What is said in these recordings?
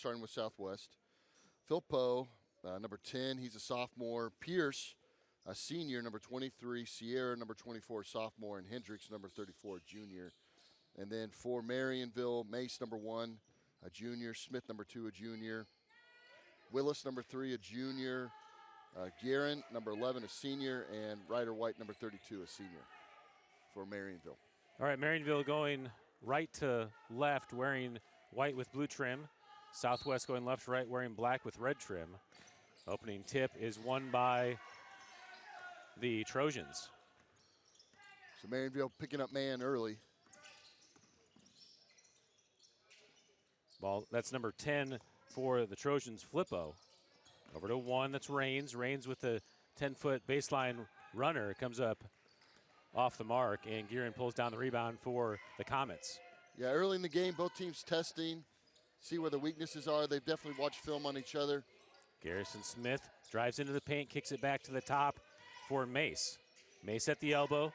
starting with Southwest. Phil Poe, number 10, he's a sophomore. Pierce, a senior, number 23. Sierra, number 24, sophomore. And Hendricks, number 34, junior. And then for Marionville, Mace, number 1, a junior. Smith, number 2, a junior. Willis, number 3, a junior. Guerin, number 11, a senior. And Ryder White, number 32, a senior for Marionville. All right, Marionville going right to left, wearing white with blue trim. Southwest going left to right, wearing black with red trim. Opening tip is won by the Trojans. So Marionville picking up man early. Ball, that's number 10 for the Trojans, Flippo. Over to 1, that's Rains. Rains with the 10-foot baseline runner comes up off the mark, and Guerin pulls down the rebound for the Comets. Yeah, early in the game, both teams testing, see where the weaknesses are. They've definitely watched film on each other. Garrison Smith drives into the paint, kicks it back to the top for Mace. Mace at the elbow,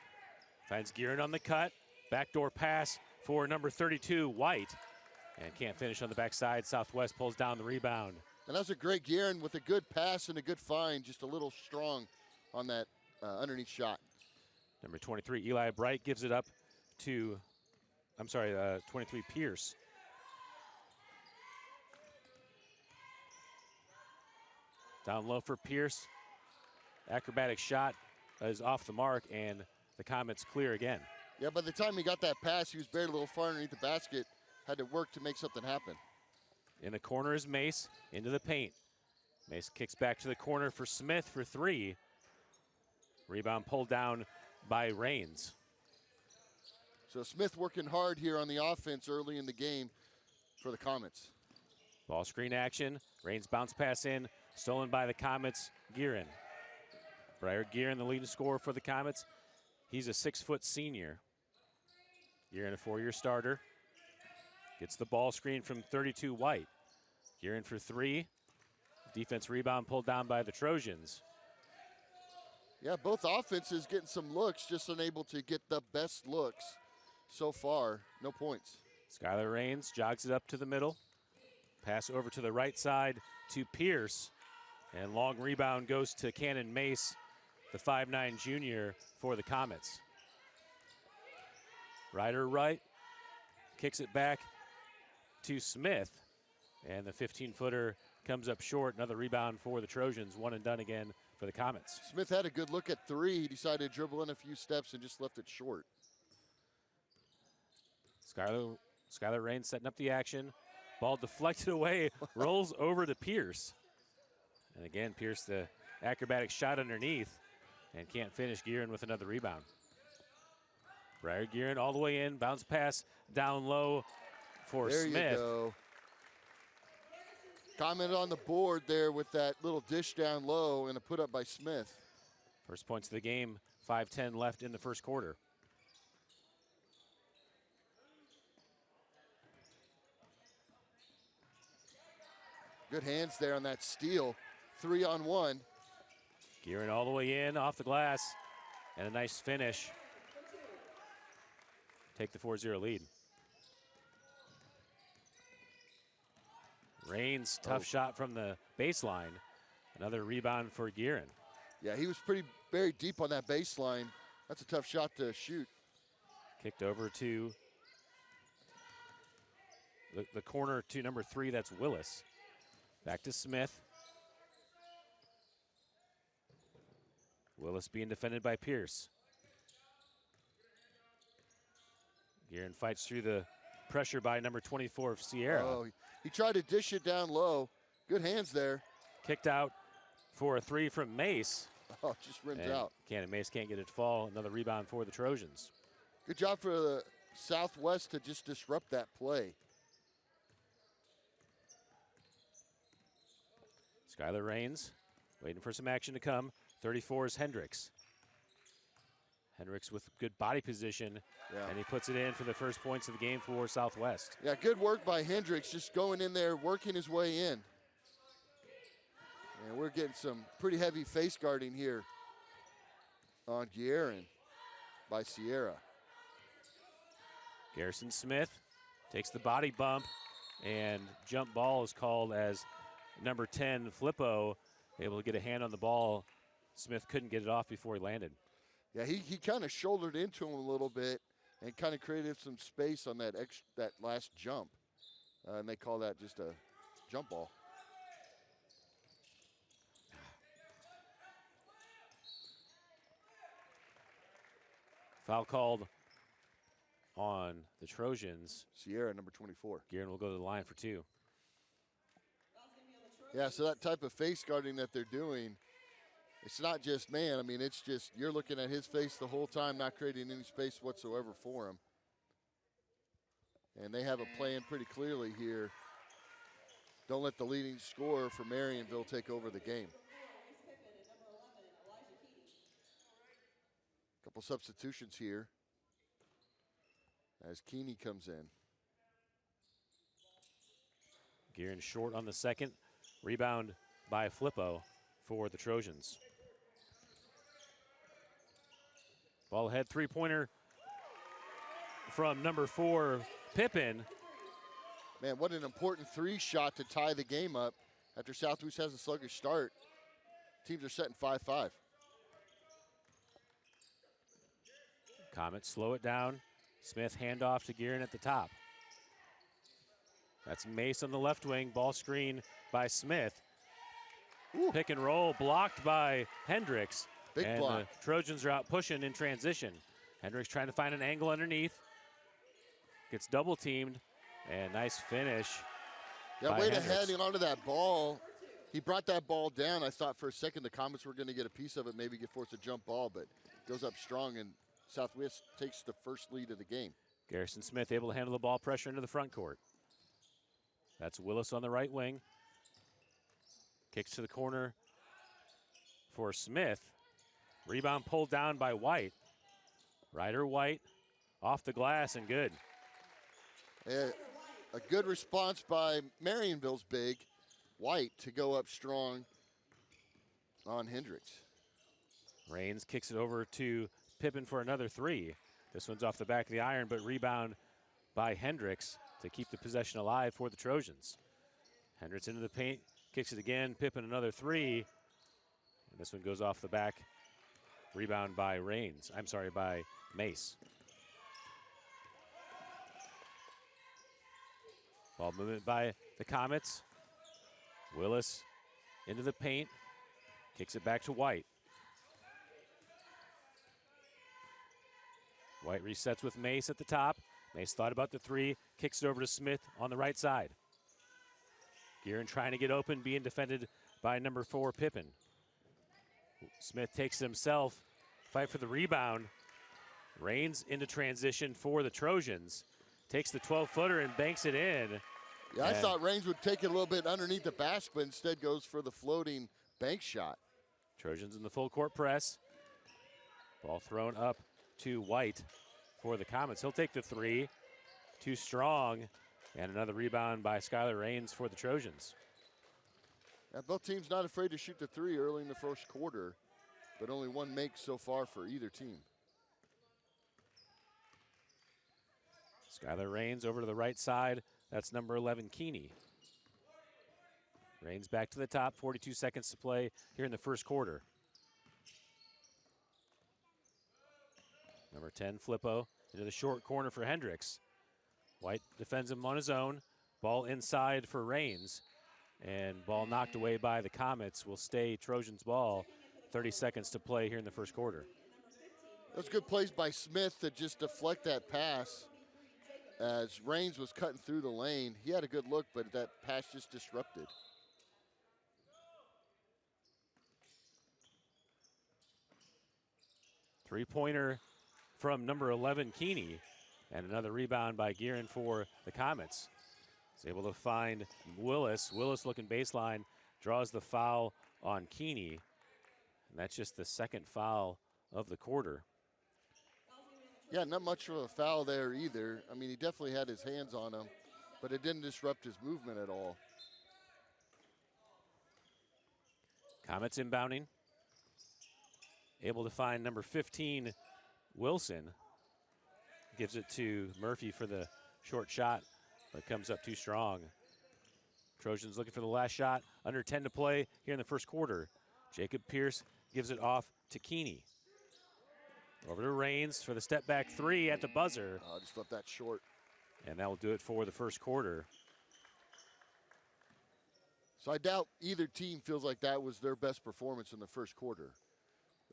finds Guerin on the cut. Backdoor pass for number 32, White, and can't finish on the backside. Southwest pulls down the rebound. And that was a great Guerin with a good pass and a good find, just a little strong on that underneath shot. Number 23, Eli Bright gives it up to, 23, Pierce. Down low for Pierce. Acrobatic shot is off the mark, and the Comets clear again. Yeah, by the time he got that pass, he was buried a little far underneath the basket, had to work to make something happen. In the corner is Mace, into the paint. Mace kicks back to the corner for Smith for 3. Rebound pulled down by Rains. So Smith working hard here on the offense early in the game for the Comets. Ball screen action. Rains bounce pass in, stolen by the Comets, Guerin. Briar Guerin, the leading scorer for the Comets. He's a 6-foot senior. Guerin, a 4-year starter. Gets the ball screen from 32, White. Guerin for 3. Defense rebound pulled down by the Trojans. Yeah, both offenses getting some looks, just unable to get the best looks so far. No points. Skylar Rains jogs it up to the middle. Pass over to the right side to Pierce. And long rebound goes to Cannon Mace, the 5'9 junior for the Comets. Ryder Wright kicks it back to Smith. And the 15-footer comes up short. Another rebound for the Trojans. One and done again for the Comets. Smith had a good look at 3. He decided to dribble in a few steps and just left it short. Skylar Rains setting up the action. Ball deflected away, rolls over to Pierce. And again, Pierce, the acrobatic shot underneath, and can't finish. Guerin with another rebound. Briar Guerin all the way in, bounce pass down low for there Smith. There you go. Commented on the board there with that little dish down low and a put up by Smith. First points of the game, 5:10 left in the first quarter. Good hands there on that steal. 3-on-1. Guerin all the way in, off the glass, and a nice finish. Take the 4-0 lead. Rains, tough shot from the baseline. Another rebound for Guerin. Yeah, he was pretty buried deep on that baseline. That's a tough shot to shoot. Kicked over to the corner to number 3, that's Willis. Back to Smith. Willis being defended by Pierce. Guerin fights through the pressure by number 24 of Sierra. Oh, he tried to dish it down low. Good hands there. Kicked out for a 3 from Mace. Oh, just rimmed and out. Mace can't get it to fall. Another rebound for the Trojans. Good job for the Southwest to just disrupt that play. Skylar Rains waiting for some action to come. 34 is Hendricks. Hendricks with good body position, and he puts it in for the first points of the game for Southwest. Yeah, good work by Hendricks, just going in there, working his way in. And we're getting some pretty heavy face guarding here on Guerin by Sierra. Garrison Smith takes the body bump, And jump ball is called as number 10, Flippo, able to get a hand on the ball. Smith couldn't get it off before he landed. Yeah, he kind of shouldered into him a little bit and kind of created some space on that last jump. And they call that just a jump ball. Foul called on the Trojans. Sierra, number 24. Guerin will go to the line for 2. Yeah, so that type of face guarding that they're doing, it's not just man. I mean, it's just you're looking at his face the whole time, not creating any space whatsoever for him. And they have a plan pretty clearly here. Don't let the leading scorer for Marionville take over the game. Couple substitutions here as Keeney comes in. Guerin short on the second. Rebound by Flippo for the Trojans. Ball ahead, three-pointer from number 4, Pippin. Man, what an important 3 shot to tie the game up after Southwest has a sluggish start. Teams are setting 5-5. Comets slow it down. Smith handoff to Guerin at the top. That's Mace on the left wing. Ball screen by Smith. Ooh. Pick and roll blocked by Hendricks. Big block. The Trojans are out pushing in transition. Hendricks trying to find an angle underneath. Gets double teamed. And nice finish. Yeah, way to head in onto that ball. He brought that ball down. I thought for a second the Comets were going to get a piece of it, maybe get forced a jump ball, but goes up strong, and Southwest takes the first lead of the game. Garrison Smith able to handle the ball pressure into the front court. That's Willis on the right wing. Kicks to the corner for Smith. Rebound pulled down by White. Ryder White off the glass and good. A good response by Marionville's big, White, to go up strong on Hendricks. Raines kicks it over to Pippin for another 3. This one's off the back of the iron, but rebound by Hendricks to keep the possession alive for the Trojans. Hendricks into the paint, kicks it again, Pippin another 3. And this one goes off the back. Rebound by Raines. I'm sorry, by Mace. Ball movement by the Comets. Willis into the paint. Kicks it back to White. White resets with Mace at the top. Mace thought about the 3. Kicks it over to Smith on the right side. Guerin trying to get open, being defended by number 4, Pippin. Smith takes it himself. Fight for the rebound. Raines into transition for the Trojans. Takes the 12-footer and banks it in. Yeah, I thought Raines would take it a little bit underneath the basket, but instead goes for the floating bank shot. Trojans in the full court press. Ball thrown up to White for the Comets. He'll take the 3. Too strong. And another rebound by Skylar Raines for the Trojans. Yeah, both teams not afraid to shoot the 3 early in the first quarter, but only one make so far for either team. Skylar Raines over to the right side. That's number 11, Keeney. Raines back to the top. 42 seconds to play here in the first quarter. Number 10, Flippo, into the short corner for Hendricks. White defends him on his own. Ball inside for Raines. And ball knocked away by the Comets. Will stay Trojans ball. 30 seconds to play here in the first quarter. Those good plays by Smith to just deflect that pass. As Raines was cutting through the lane, he had a good look, but that pass just disrupted. Three-pointer from number 11, Keeney. And another rebound by Guerin for the Comets. He's able to find Willis. Willis looking baseline, draws the foul on Keeney. And that's just the second foul of the quarter. Yeah, not much of a foul there either. I mean, he definitely had his hands on him, but it didn't disrupt his movement at all. Comets inbounding. Able to find number 15, Wilson. Gives it to Murphy for the short shot but comes up too strong. Trojans looking for the last shot. Under 10 to play here in the first quarter. Jacob Pierce gives it off to Keeney. Over to Rains for the step back three at the buzzer. Just left that short. And that will do it for the first quarter. So I doubt either team feels like that was their best performance in the first quarter.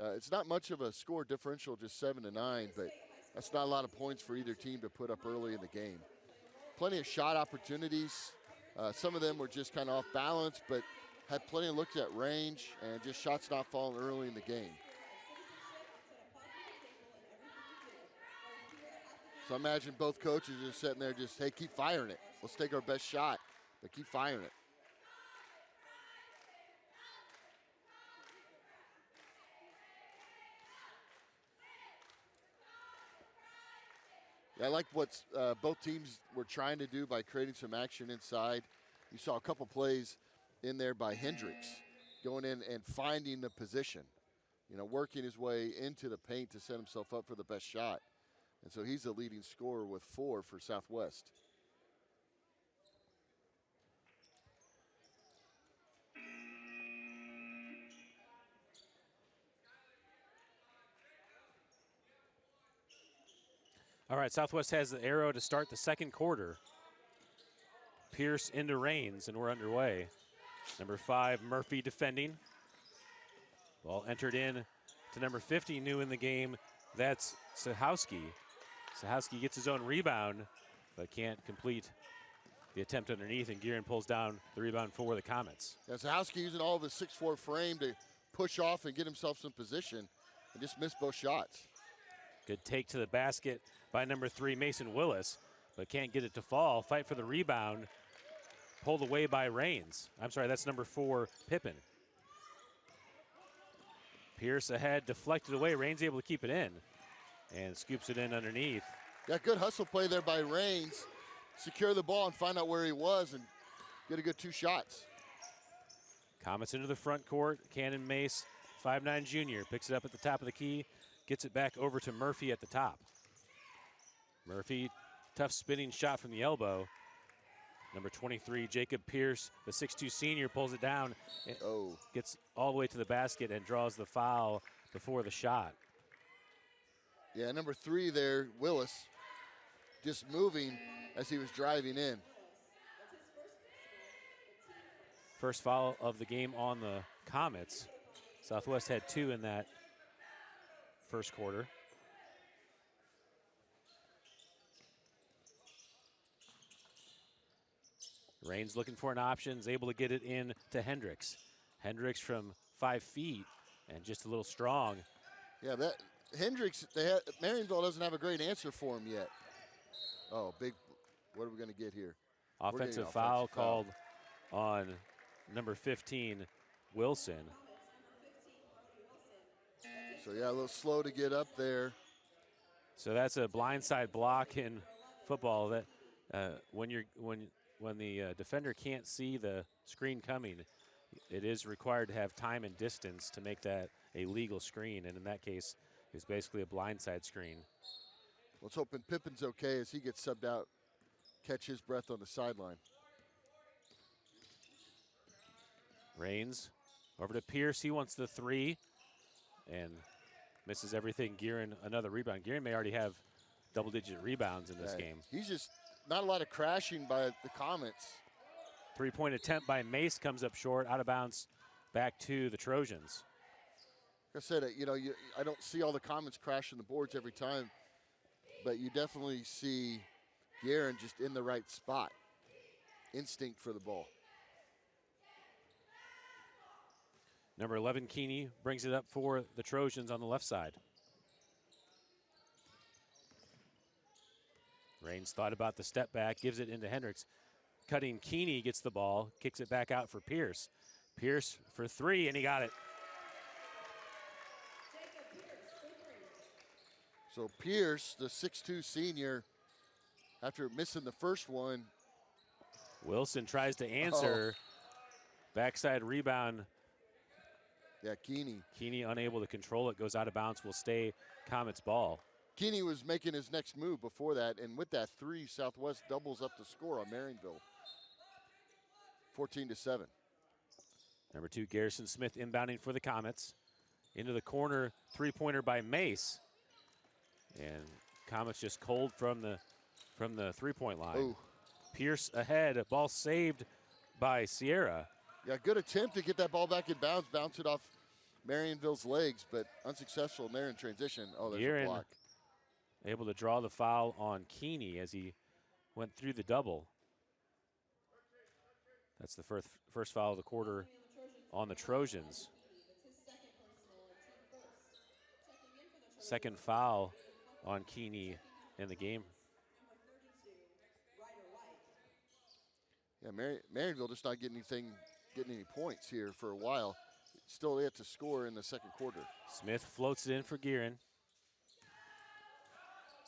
It's not much of a score differential, just 7-9, but that's not a lot of points for either team to put up early in the game. Plenty of shot opportunities. Some of them were just kind of off balance, but had plenty of looks at range and just shots not falling early in the game. So I imagine both coaches are sitting there just, hey, keep firing it. Let's take our best shot, but keep firing it. I like what both teams were trying to do by creating some action inside. You saw a couple plays in there by Hendricks going in and finding the position, working his way into the paint to set himself up for the best shot. And so he's the leading scorer with 4 for Southwest. All right, Southwest has the arrow to start the second quarter. Pierce into Rains, and we're underway. Number 5, Murphy defending. Ball entered in to number 50, new in the game. That's Sahowski. Sahowski gets his own rebound, but can't complete the attempt underneath, and Guerin pulls down the rebound for the Comets. Yeah, Sahowski using all of his 6'4" frame to push off and get himself some position and just missed both shots. Good take to the basket by number 3, Mason Willis, but can't get it to fall. Fight for the rebound. Pulled away by Rains. I'm sorry, that's number 4, Pippin. Pierce ahead, deflected away. Rains able to keep it in and scoops it in underneath. Yeah, good hustle play there by Rains. Secure the ball and find out where he was and get a good 2 shots. Comets into the front court. Cannon Mace, 5'9" junior, picks it up at the top of the key, gets it back over to Murphy at the top. Murphy, tough spinning shot from the elbow. Number 23, Jacob Pierce, the 6'2" senior, pulls it down. Gets all the way to the basket and draws the foul before the shot. Yeah, number 3 there, Willis, just moving as he was driving in. First foul of the game on the Comets. Southwest had 2 in that first quarter. Rains looking for an option, is able to get it in to Hendricks. Hendricks from 5 feet and just a little strong. Yeah, that Hendricks, Marionville doesn't have a great answer for him yet. Oh, big, what are we going to get here? Offensive foul called on number 15, Wilson. So yeah, a little slow to get up there. So that's a blindside block in football. That when the defender can't see the screen coming, it is required to have time and distance to make that a legal screen, and in that case, it's basically a blindside screen. Let's hope Pippin's okay as he gets subbed out, catch his breath on the sideline. Rains over to Pierce. He wants the 3 and misses everything. Guerin, another rebound. Guerin may already have double-digit rebounds in this game. He's just not a lot of crashing by the Comets. 3-point attempt by Mace comes up short, out of bounds, back to the Trojans. Like I said, I don't see all the Comets crashing the boards every time, but you definitely see Guerin just in the right spot. Instinct for the ball. Number 11, Keeney, brings it up for the Trojans on the left side. Rains thought about the step back, gives it into Hendricks. Cutting Keeney gets the ball, kicks it back out for Pierce. Pierce for 3, and he got it. So Pierce, the 6'2" senior, after missing the first one. Wilson tries to answer. Backside rebound. Yeah, Keeney. Keeney unable to control it, goes out of bounds, will stay Comets ball. Keeney was making his next move before that, and with that 3, Southwest doubles up the score on Marionville. 14-7. Number 2, Garrison Smith inbounding for the Comets. Into the corner, three-pointer by Mace. And Comets just cold from the three-point line. Ooh. Pierce ahead, ball saved by Sierra. Yeah, good attempt to get that ball back in bounds, bounce it off Marionville's legs, but unsuccessful in there in transition. Oh, there's a block. Able to draw the foul on Keeney as he went through the double. That's the first foul of the quarter on the Trojans. Second foul on Keeney in the game. Yeah, Marionville just not getting any points here for a while. Still yet to score in the second quarter. Smith floats it in for Guerin.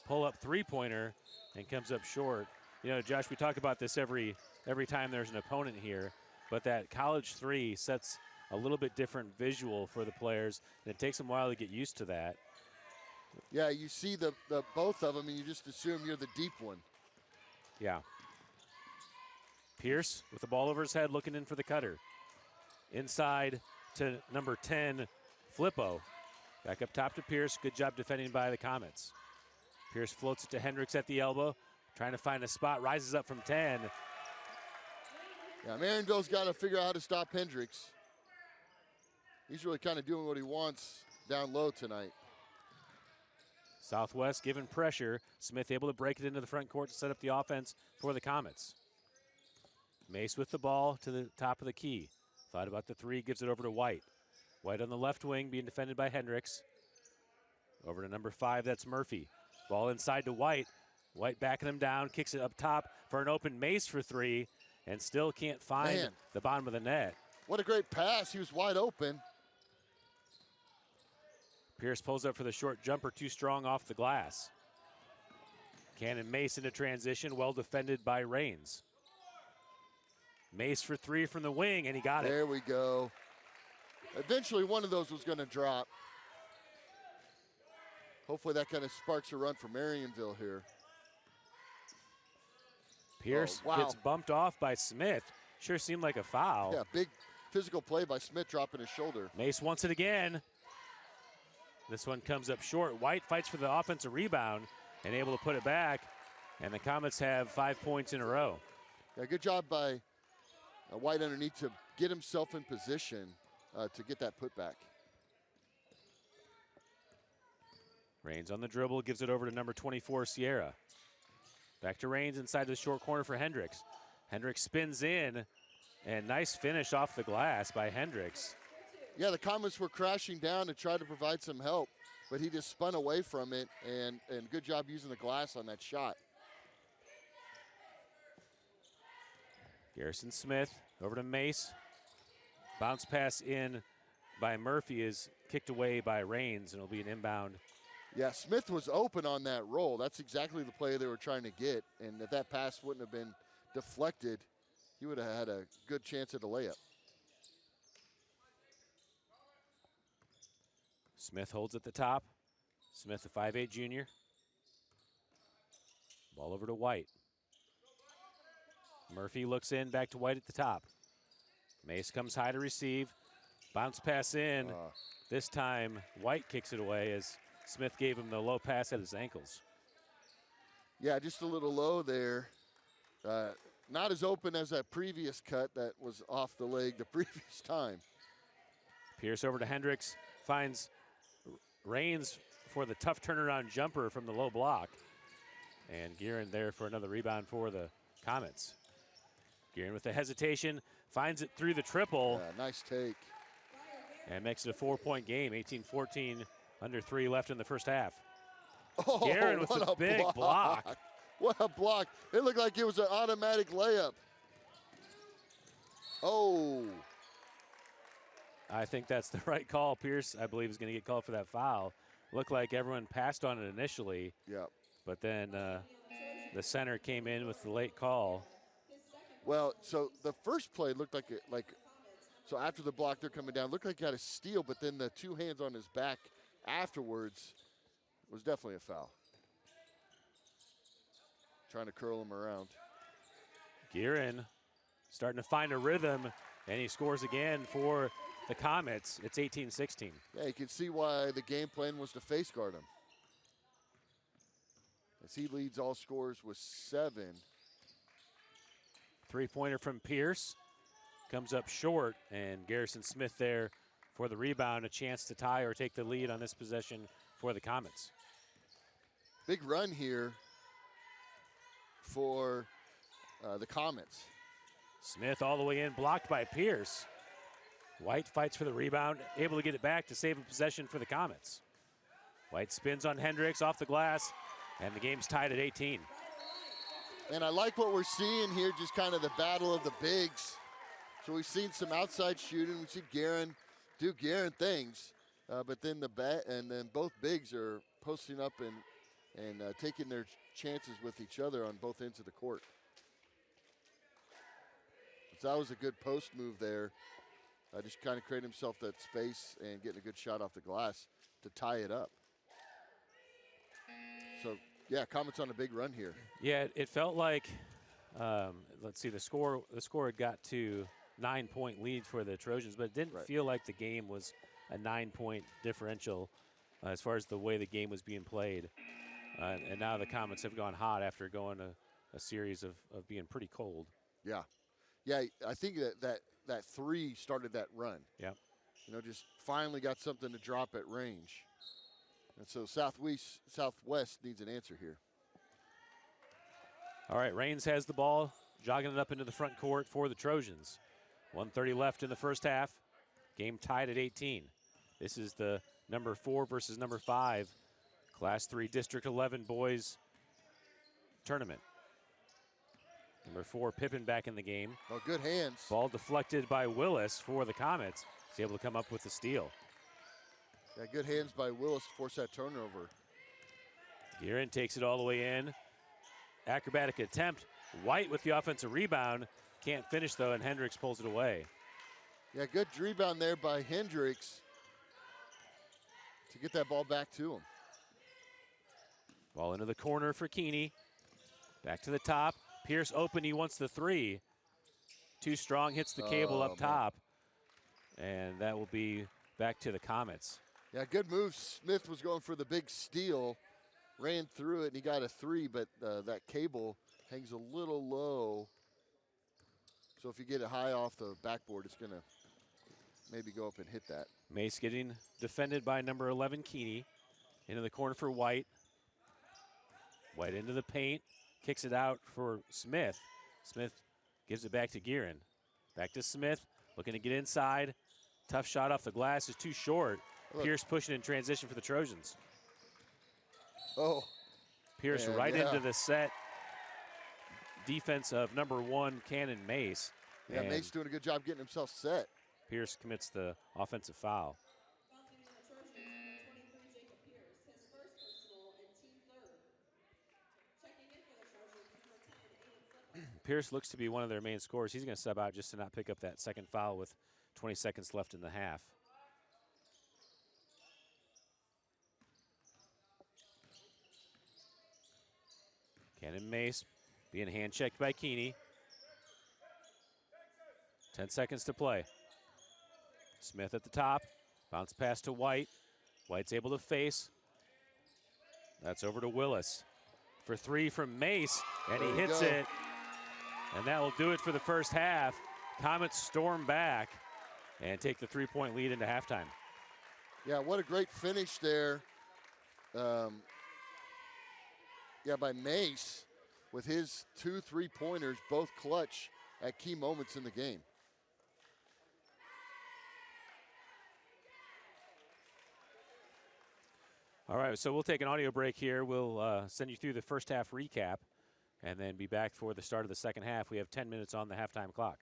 Pull up three-pointer and comes up short. You know, Josh, we talk about this every time there's an opponent here, but that college three sets a little bit different visual for the players, and it takes them a while to get used to that. Yeah, you see the both of them, and you just assume you're the deep one. Yeah. Pierce with the ball over his head, looking in for the cutter. Inside to number 10, Flippo. Back up top to Pierce. Good job defending by the Comets. Pierce floats it to Hendricks at the elbow, trying to find a spot, rises up from 10. Yeah, Marionville's got to figure out how to stop Hendricks. He's really kind of doing what he wants down low tonight. Southwest given pressure. Smith able to break it into the front court to set up the offense for the Comets. Mace with the ball to the top of the key. Thought about the three, gives it over to White. White on the left wing being defended by Hendricks. Over to number 5, that's Murphy. Ball inside to White. White backing him down, kicks it up top for an open Mace for 3, and still can't find the bottom of the net. What a great pass. He was wide open. Pierce pulls up for the short jumper, too strong off the glass. Cannon Mace into transition, well defended by Rains. Mace for 3 from the wing, and he got it. There we go. Eventually one of those was going to drop. Hopefully that kind of sparks a run for Marionville here. Pierce gets bumped off by Smith. Sure seemed like a foul. Yeah, big physical play by Smith, dropping his shoulder. Mace wants it again. This one comes up short. White fights for the offensive rebound and able to put it back. And the Comets have 5 points in a row. Yeah, good job by White underneath to get himself in position to get that putback. Rains on the dribble, gives it over to number 24, Sierra. Back to Rains inside the short corner for Hendricks. Hendricks spins in, and nice finish off the glass by Hendricks. Yeah, the Comets were crashing down to try to provide some help, but he just spun away from it, and good job using the glass on that shot. Garrison Smith over to Mace. Bounce pass in by Murphy is kicked away by Rains, and it'll be an inbound. Yeah, Smith was open on that roll. That's exactly the play they were trying to get, and if that pass wouldn't have been deflected, he would have had a good chance at a layup. Smith holds at the top. Smith, the 5'8" junior. Ball over to White. Murphy looks in, back to White at the top. Mace comes high to receive. Bounce pass in. This time, White kicks it away as Smith gave him the low pass at his ankles. Yeah, just a little low there. Not as open as that previous cut that was off the leg the previous time. Pierce over to Hendricks, finds Rains for the tough turnaround jumper from the low block. And Guerin there for another rebound for the Comets. Guerin with the hesitation, finds it through the triple. Yeah, nice take. And makes it a 4-point game, 18-14, under 3 left in the first half. Oh, Guerin with a big block. What a block. It looked like it was an automatic layup. Oh. I think that's the right call. Pierce, I believe, is going to get called for that foul. Looked like everyone passed on it initially. Yep. But then the center came in with the late call. Well, so the first play looked so after the block they're coming down, looked like he got a steal, but then the two hands on his back afterwards was definitely a foul. trying to curl him around. Gearin starting to find a rhythm, and he scores again for the Comets. It's 18-16. Yeah, you can see why the game plan was to face guard him. As he leads all scores with 7. Three-pointer from Pierce comes up short, and Garrison Smith there for the rebound, a chance to tie or take the lead on this possession for the Comets. Big run here for the Comets. Smith all the way in, blocked by Pierce. White fights for the rebound, able to get it back to save a possession for the Comets. White spins on Hendricks off the glass, and the game's tied at 18. And I like what we're seeing here, just kind of the battle of the bigs. So we've seen some outside shooting. We've seen Guerin do Guerin things, but then both bigs are posting up and taking their chances with each other on both ends of the court. So that was a good post move there. Just kind of create himself that space and getting a good shot off the glass to tie it up. So, yeah, Comets on a big run here. Yeah, it felt like, let's see, the score had got to 9-point lead for the Trojans, but it didn't feel like the game was a 9-point differential as far as the way the game was being played. And now the Comets have gone hot after going a series of being pretty cold. Yeah. Yeah, I think that three started that run. Yeah. Just finally got something to drop at range. And so Southwest needs an answer here. All right, Raines has the ball, jogging it up into the front court for the Trojans. 1:30 left in the first half. Game tied at 18. This is the number 4 versus number 5 Class 3 District 11 boys tournament. Number 4, Pippin back in the game. Oh, good hands. Ball deflected by Willis for the Comets. He's able to come up with the steal. Yeah, good hands by Willis to force that turnover. Guerin takes it all the way in. Acrobatic attempt. White with the offensive rebound. Can't finish, though, and Hendricks pulls it away. Yeah, good rebound there by Hendricks to get that ball back to him. Ball into the corner for Keeney. Back to the top. Pierce open, he wants the 3. Too strong, hits the cable up top. And that will be back to the Comets. Yeah, good move. Smith was going for the big steal, ran through it, and he got a 3, but that cable hangs a little low. So if you get it high off the backboard, it's going to maybe go up and hit that. Mace getting defended by number 11, Keeney. Into the corner for White. White into the paint. Kicks it out for Smith. Smith gives it back to Guerin. Back to Smith, looking to get inside. Tough shot off the glass is too short. Look. Pierce pushing in transition for the Trojans. Oh. Pierce Man, right yeah. into the set defense of number 1, Cannon Mace. Yeah, And Mace doing a good job getting himself set. Pierce commits the offensive foul. Pierce looks to be one of their main scorers. He's going to sub out just to not pick up that second foul with 20 seconds left in the half. Cannon Mace being hand-checked by Keeney. 10 seconds to play. Smith at the top. Bounce pass to White. White's able to face. That's over to Willis. For 3 from Mace, and he hits it. And that will do it for the first half. Comets storm back and take the 3-point lead into halftime. Yeah, what a great finish there. By Mace with his 2 3-pointers, both clutch at key moments in the game. All right, so we'll take an audio break here. We'll send you through the first half recap and then be back for the start of the second half. We have 10 minutes on the halftime clock.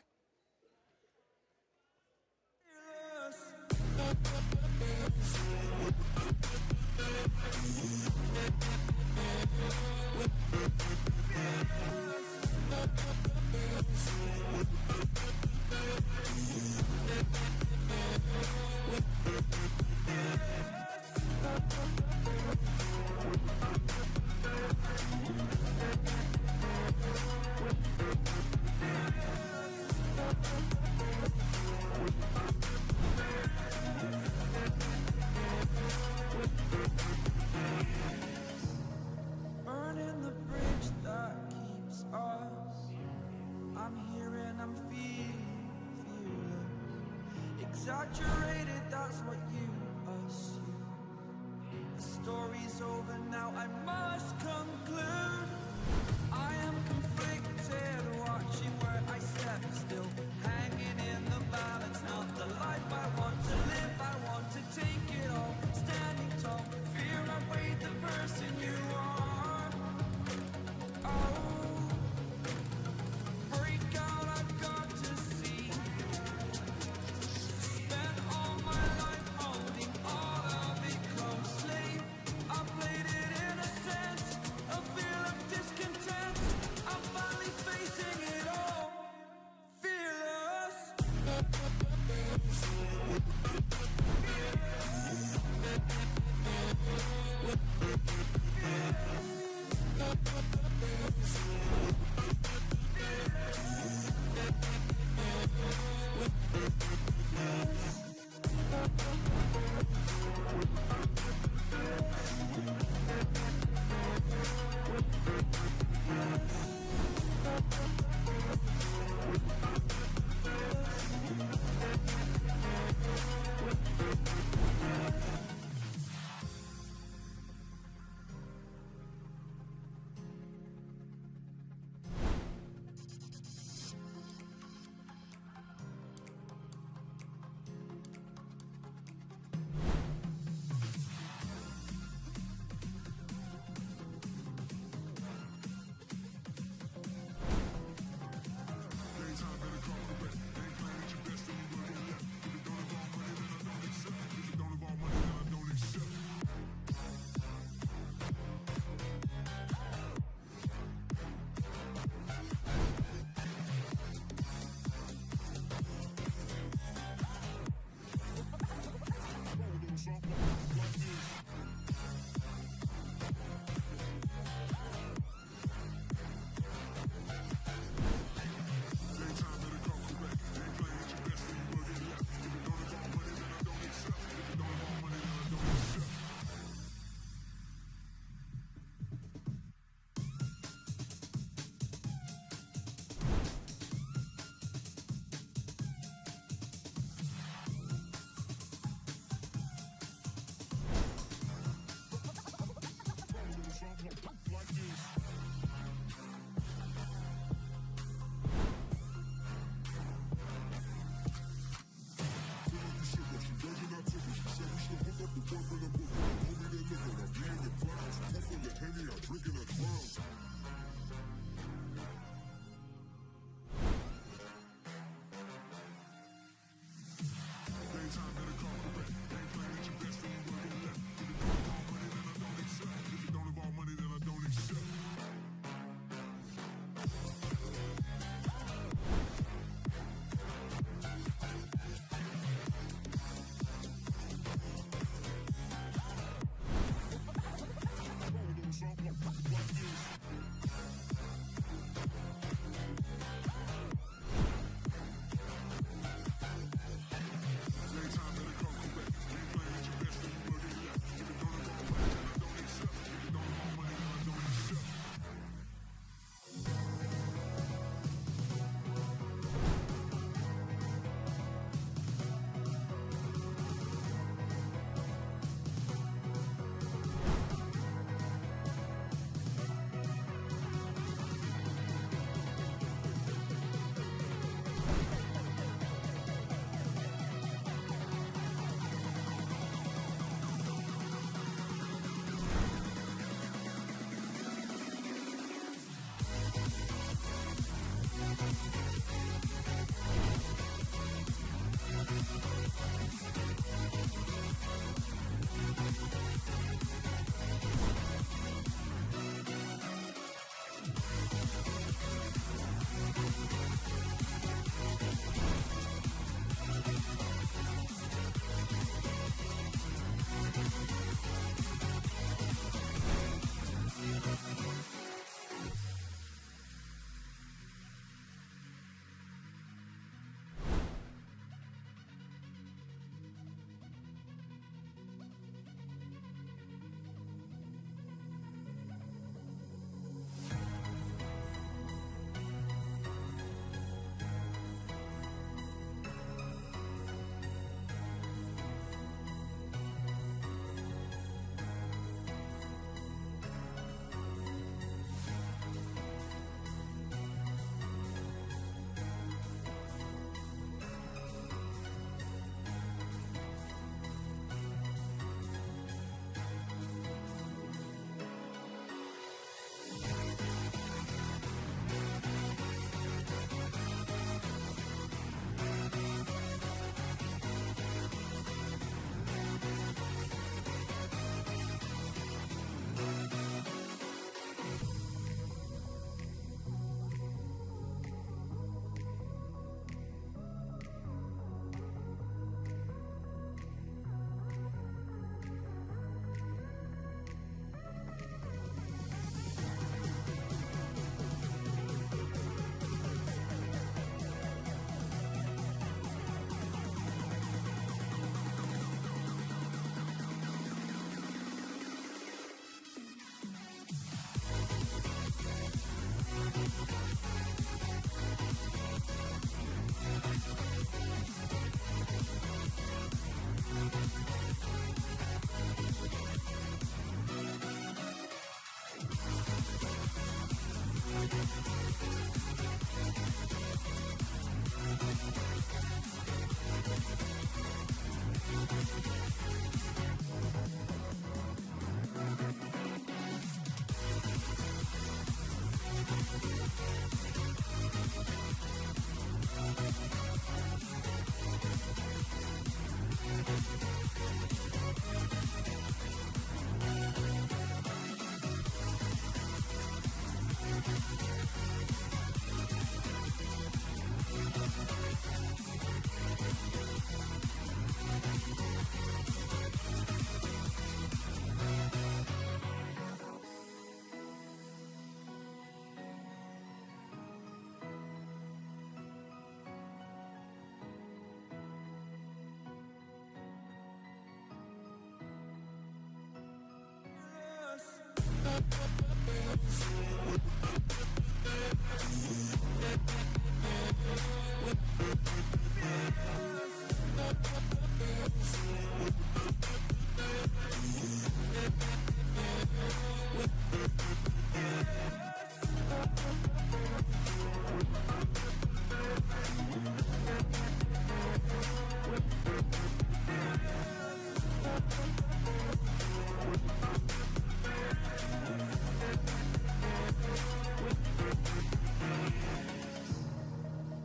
Burning the bridge that keeps us. I'm here and I'm feeling exaggerated, that's what you assume. The story's over now, I must conclude. I am conflicted, watching where I step still, hanging in the balance. Not the life I want to live, I want to take it all. Standing tall, fear I weighed the person you are. Oh, break out, I've got to see. Spent all my life holding all of it closely. I played it innocent, a feel of discontent. I'm finally facing it all, fearless.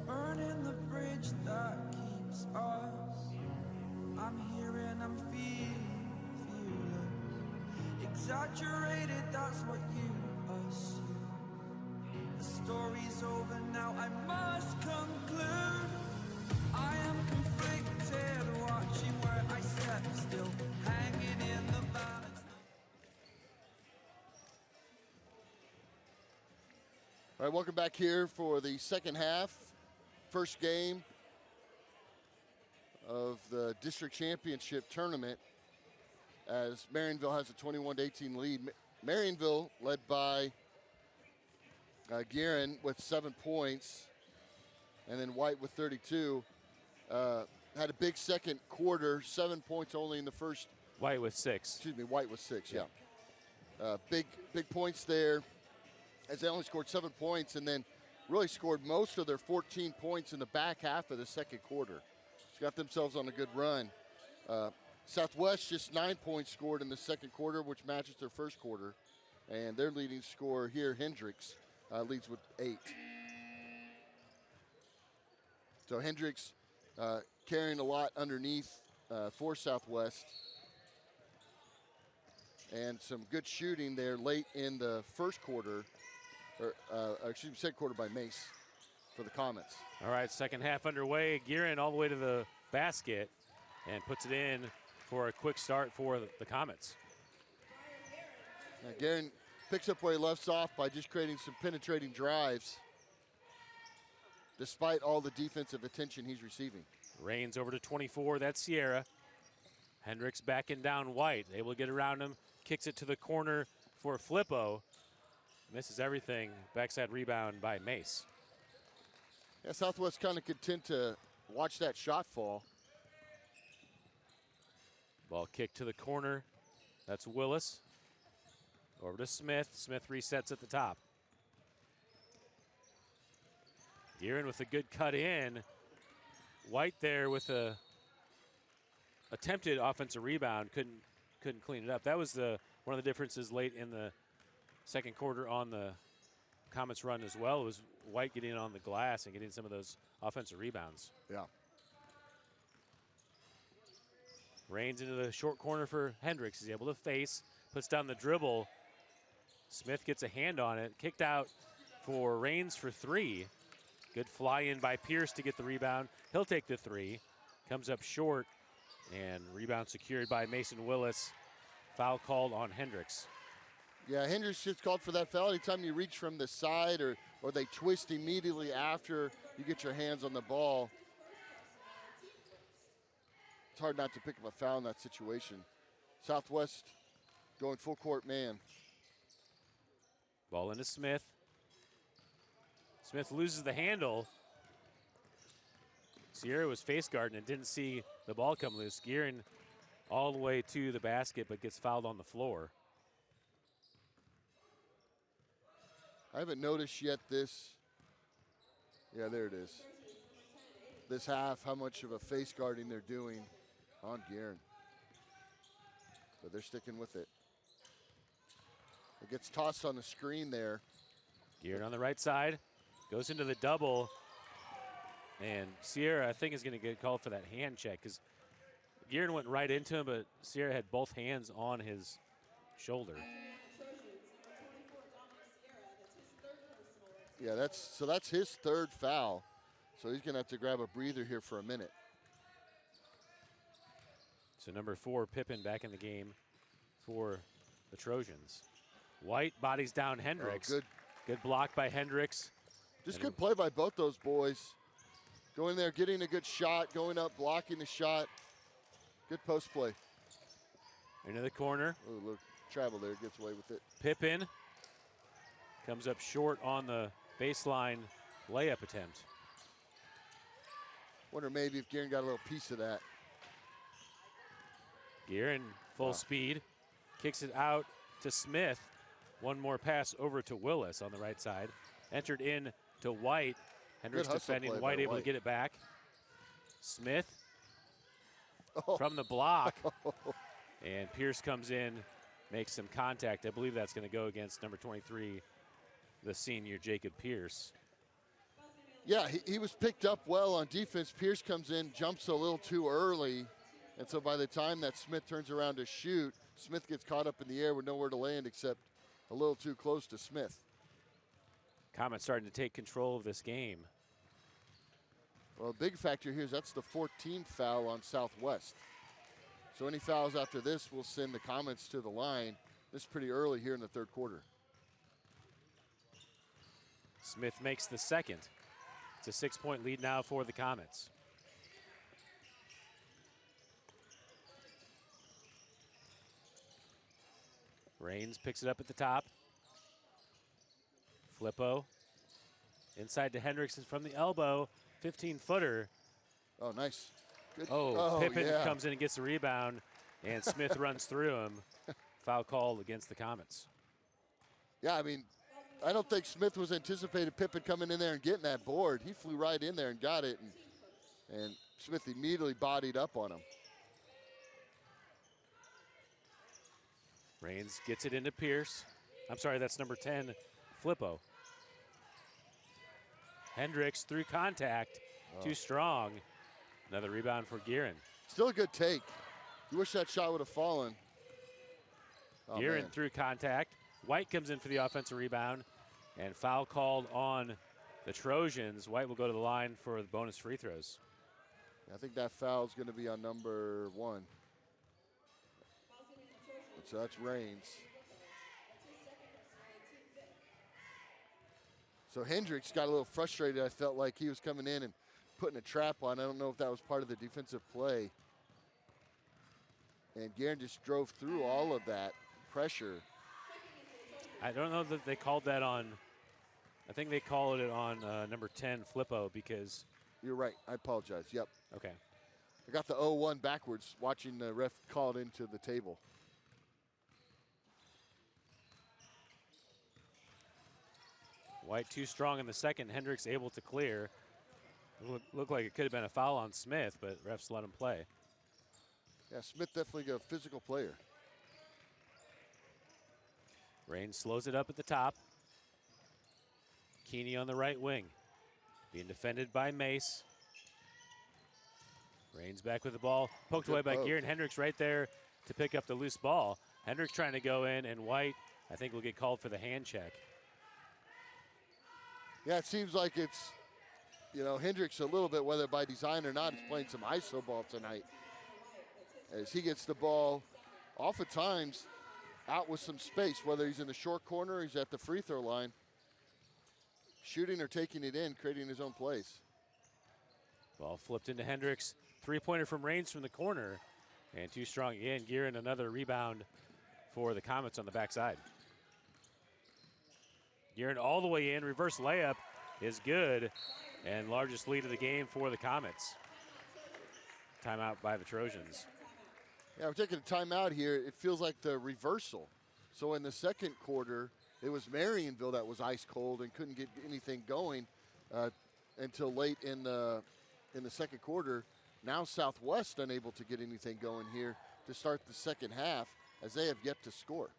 Burning the bridge that keeps us. I'm here and I'm feeling fearless. Exaggerated, that's what you assume. The story's over now, I must conclude. I am conflicted, watching where I step still, hanging in the balance. All right, welcome back here for the second half. First game of the district championship tournament as Marionville has a 21-18 lead. Marionville led by Guerin with 7 points, and then White with 32. Had a big second quarter, 7 points only in the first. White with 6. Excuse me, White with 6, yeah. Big points there as they only scored 7 points and then really scored most of their 14 points in the back half of the second quarter. It's got themselves on a good run. Southwest just 9 points scored in the second quarter, which matches their first quarter. And their leading scorer here, Hendricks, leads with 8. So Hendricks carrying a lot underneath for Southwest. And some good shooting there late in the first quarter, or excuse me, second quarter by Mace for the Comets. All right, second half underway. Guerin all the way to the basket and puts it in for a quick start for the Comets. Now Guerin picks up where he left off by just creating some penetrating drives despite all the defensive attention he's receiving. Rains over to 24, that's Sierra. Hendricks backing down White, able to get around him, kicks it to the corner for Flippo. Misses everything, backside rebound by Mace. Yeah, Southwest kind of content to watch that shot fall. Ball kicked to the corner, that's Willis. Over to Smith, Smith resets at the top. Guerin with a good cut in. White there with a attempted offensive rebound, couldn't clean it up. That was one of the differences late in the second quarter on the Comets run as well. It was White getting on the glass and getting some of those offensive rebounds. Yeah. Rains into the short corner for Hendricks. He's able to face, puts down the dribble. Smith gets a hand on it, kicked out for Rains for 3. Good fly in by Pierce to get the rebound. He'll take the 3. Comes up short, and rebound secured by Mason Willis. Foul called on Hendricks. Yeah, Hendricks gets called for that foul anytime you reach from the side or they twist immediately after you get your hands on the ball. It's hard not to pick up a foul in that situation. Southwest going full court man. Ball into Smith. Smith loses the handle. Sierra was face guarding and didn't see the ball come loose. Guerin all the way to the basket, but gets fouled on the floor. I haven't noticed yet this. Yeah, there it is. This half, how much of a face guarding they're doing on Guerin. But they're sticking with it. It gets tossed on the screen there. Guerin on the right side, goes into the double. And Sierra, I think, is going to get called for that hand check because Guerin went right into him, but Sierra had both hands on his shoulder. Yeah, that's his third foul. So he's going to have to grab a breather here for a minute. So number 4, Pippin, back in the game for the Trojans. White bodies down Hendricks. Oh, good block by Hendricks. Just good play by both those boys. Going there, getting a good shot, going up, blocking the shot. Good post play. Into the corner. Oh, look, travel there, gets away with it. Pippin Comes up short on the baseline layup attempt. Wonder maybe if Guerin got a little piece of that. Guerin full speed, kicks it out to Smith. One more pass over to Willis on the right side. Entered in to White. Hendricks hustle defending. play by White able to White. get it back. Smith from the block. And Pierce comes in, makes some contact. I believe that's going to go against number 23, the senior Jacob Pierce. Yeah, he was picked up well on defense. Pierce comes in, jumps a little too early. And so by the time that Smith turns around to shoot, Smith gets caught up in the air with nowhere to land except a little too close to Smith. Comets starting to take control of this game. Well, a big factor here is that's the 14th foul on Southwest. So any fouls after this will send the Comets to the line. This is pretty early here in the third quarter. Smith makes the second. It's a 6-point lead now for the Comets. Raines picks it up at the top. Flippo. Inside to Hendricks from the elbow. 15-footer. Oh, nice. Good. Pippen yeah. comes in and gets the rebound, and Smith runs through him. Foul called against the Comets. Yeah, I mean, I don't think Smith was anticipating Pippen coming in there and getting that board. He flew right in there and got it, and Smith immediately bodied up on him. Raines gets it into Pierce. I'm sorry, that's number 10, Flippo. Hendricks through contact, too strong. Another rebound for Guerin. Still a good take. You wish that shot would have fallen. Oh, Guerin man. through contact. White comes in for the offensive rebound, and foul called on the Trojans. White will go to the line for the bonus free throws. I think that foul is going to be on number 1. So that's Raines. So Hendricks got a little frustrated. I felt like he was coming in and putting a trap on. I don't know if that was part of the defensive play. And Guerin just drove through all of that pressure. I don't know that they called that on. I think they called it on number 10, Flippo, because. You're right. I apologize. Yep. Okay. I got the 0-1 backwards watching the ref call it into the table. White too strong in the second. Hendricks able to clear. Looked like it could have been a foul on Smith, but refs let him play. Yeah, Smith definitely a physical player. Raines slows it up at the top. Keeney on the right wing. Being defended by Mace. Raines back with the ball. Poked away by Guerin. Hendricks right there to pick up the loose ball. Hendricks trying to go in, and White, I think, will get called for the hand check. Yeah, it seems like it's, Hendricks a little bit, whether by design or not, is playing some iso ball tonight. As he gets the ball oftentimes out with some space, whether he's in the short corner or he's at the free throw line, shooting or taking it in, creating his own plays. Ball flipped into Hendricks. Three-pointer from Raines from the corner. And too strong again. Guerin, another rebound for the Comets on the backside. Guerin all the way in. Reverse layup is good. And largest lead of the game for the Comets. Timeout by the Trojans. Yeah, we're taking a timeout here. It feels like the reversal. So in the second quarter, it was Marionville that was ice cold and couldn't get anything going until late in the second quarter. Now Southwest unable to get anything going here to start the second half, as they have yet to score.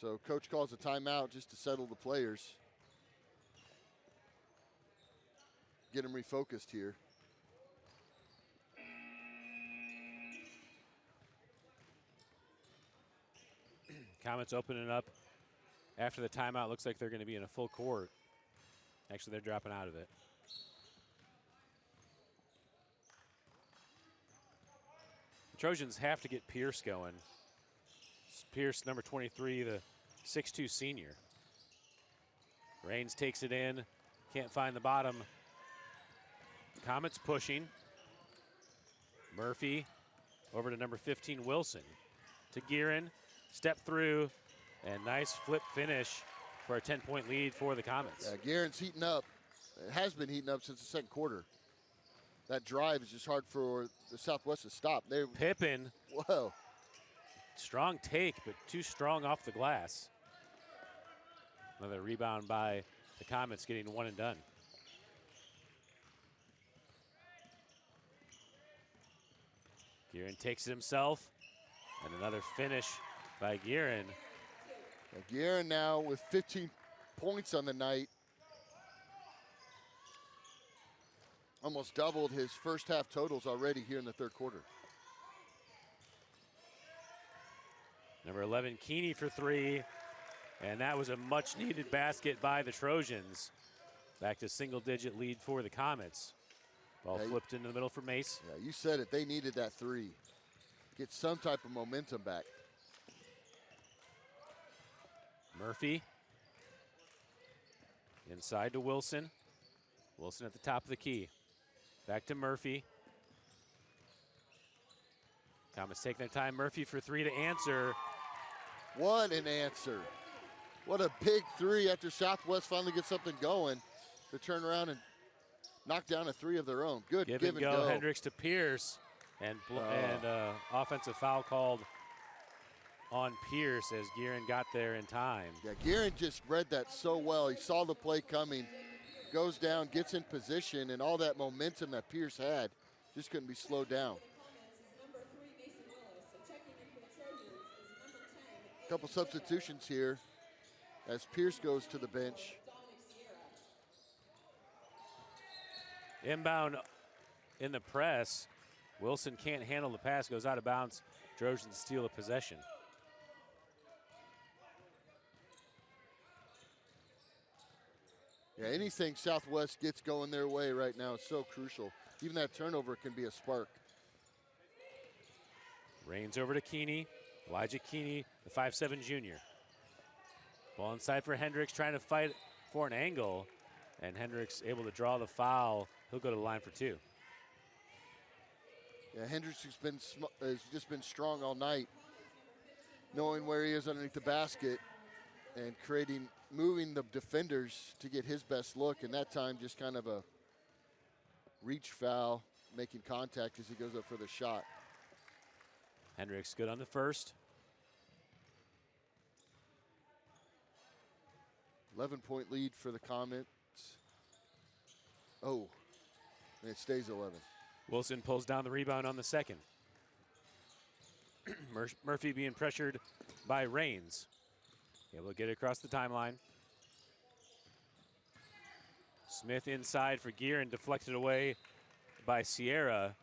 So coach calls a timeout just to settle the players. Get them refocused here. Comets opening up after the timeout. Looks like they're going to be in a full court. Actually, they're dropping out of it. The Trojans have to get Pierce going. Pierce, number 23, the 6'2 senior. Raines takes it in. Can't find the bottom. Comets pushing. Murphy over to number 15, Wilson. To Gearin, step through, and nice flip finish for a 10-point lead for the Comets. Yeah, Guerin's heating up. It has been heating up since the second quarter. That drive is just hard for the Southwest to stop. Pippen, whoa. strong take, but too strong off the glass. Another rebound by the Comets, getting one and done. Gearin takes it himself, and another finish by Gearin. Guerin now with 15 points on the night. Almost doubled his first half totals already here in the third quarter. Number 11, Keeney for three, and that was a much needed basket by the Trojans. Back to single-digit lead for the Comets. Ball flipped into the middle for Mace. Yeah, you said it. They needed that three. Get some type of momentum back. Murphy. Inside to Wilson. Wilson at the top of the key. Back to Murphy. Comets taking their time. Murphy for three to answer. What an answer. What a big three after Southwest finally gets something going to turn around and knock down a three of their own. Good give and go. Hendricks to Pierce, and offensive foul called on Pierce as Gearin got there in time. Yeah, Gearin just read that so well. He saw the play coming, goes down, gets in position, and all that momentum that Pierce had just couldn't be slowed down. A couple substitutions here as Pierce goes to the bench. Inbound in the press. Wilson can't handle the pass, goes out of bounds. Trojans steal a possession. Yeah, anything Southwest gets going their way right now is so crucial. Even that turnover can be a spark. Rains over to Keeney. Elijah Keeney, the 5'7" junior. Ball inside for Hendricks, trying to fight for an angle. And Hendricks able to draw the foul. He'll go to the line for two. Yeah, Hendricks has just been strong all night, knowing where he is underneath the basket and moving the defenders to get his best look. And that time, just kind of a reach foul, making contact as he goes up for the shot. Hendricks good on the first. 11-point lead for the Comets. Oh, and it stays 11. Wilson pulls down the rebound on the second. Murphy being pressured by Rains. Able to get it across the timeline. Smith inside for Gearin, deflected away by Sierra,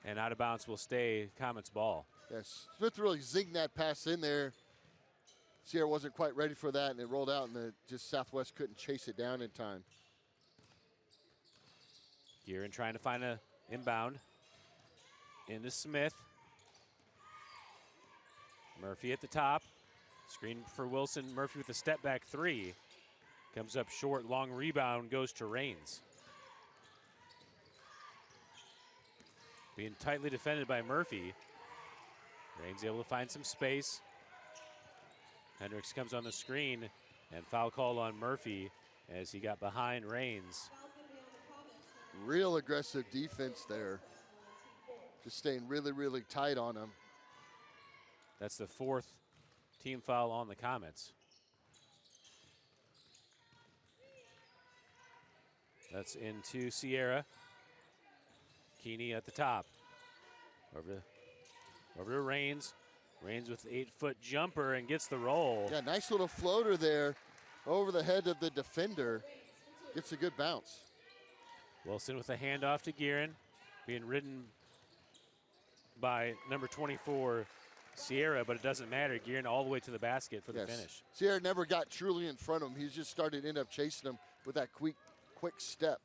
and out of bounds will stay Comets ball. Yes, Smith really zinged that pass in there. Sierra wasn't quite ready for that, and it rolled out, and just Southwest couldn't chase it down in time. Gearin trying to find a inbound into Smith. Murphy at the top. Screen for Wilson. Murphy with a step back three. Comes up short, long rebound, goes to Rains. Being tightly defended by Murphy. Rains able to find some space. Hendricks comes on the screen, and foul call on Murphy as he got behind Rains. Real aggressive defense there. Just staying really, really tight on him. That's the fourth team foul on the Comets. That's into Sierra. Keeney at the top. Over to Rains. Rains with the 8-foot jumper and gets the roll. Yeah, nice little floater there over the head of the defender. Gets a good bounce. Wilson with a handoff to Gearin, being ridden by number 24, Sierra, but it doesn't matter. Gearin all the way to the basket for the finish. Sierra never got truly in front of him. He just started to end up chasing him with that quick step.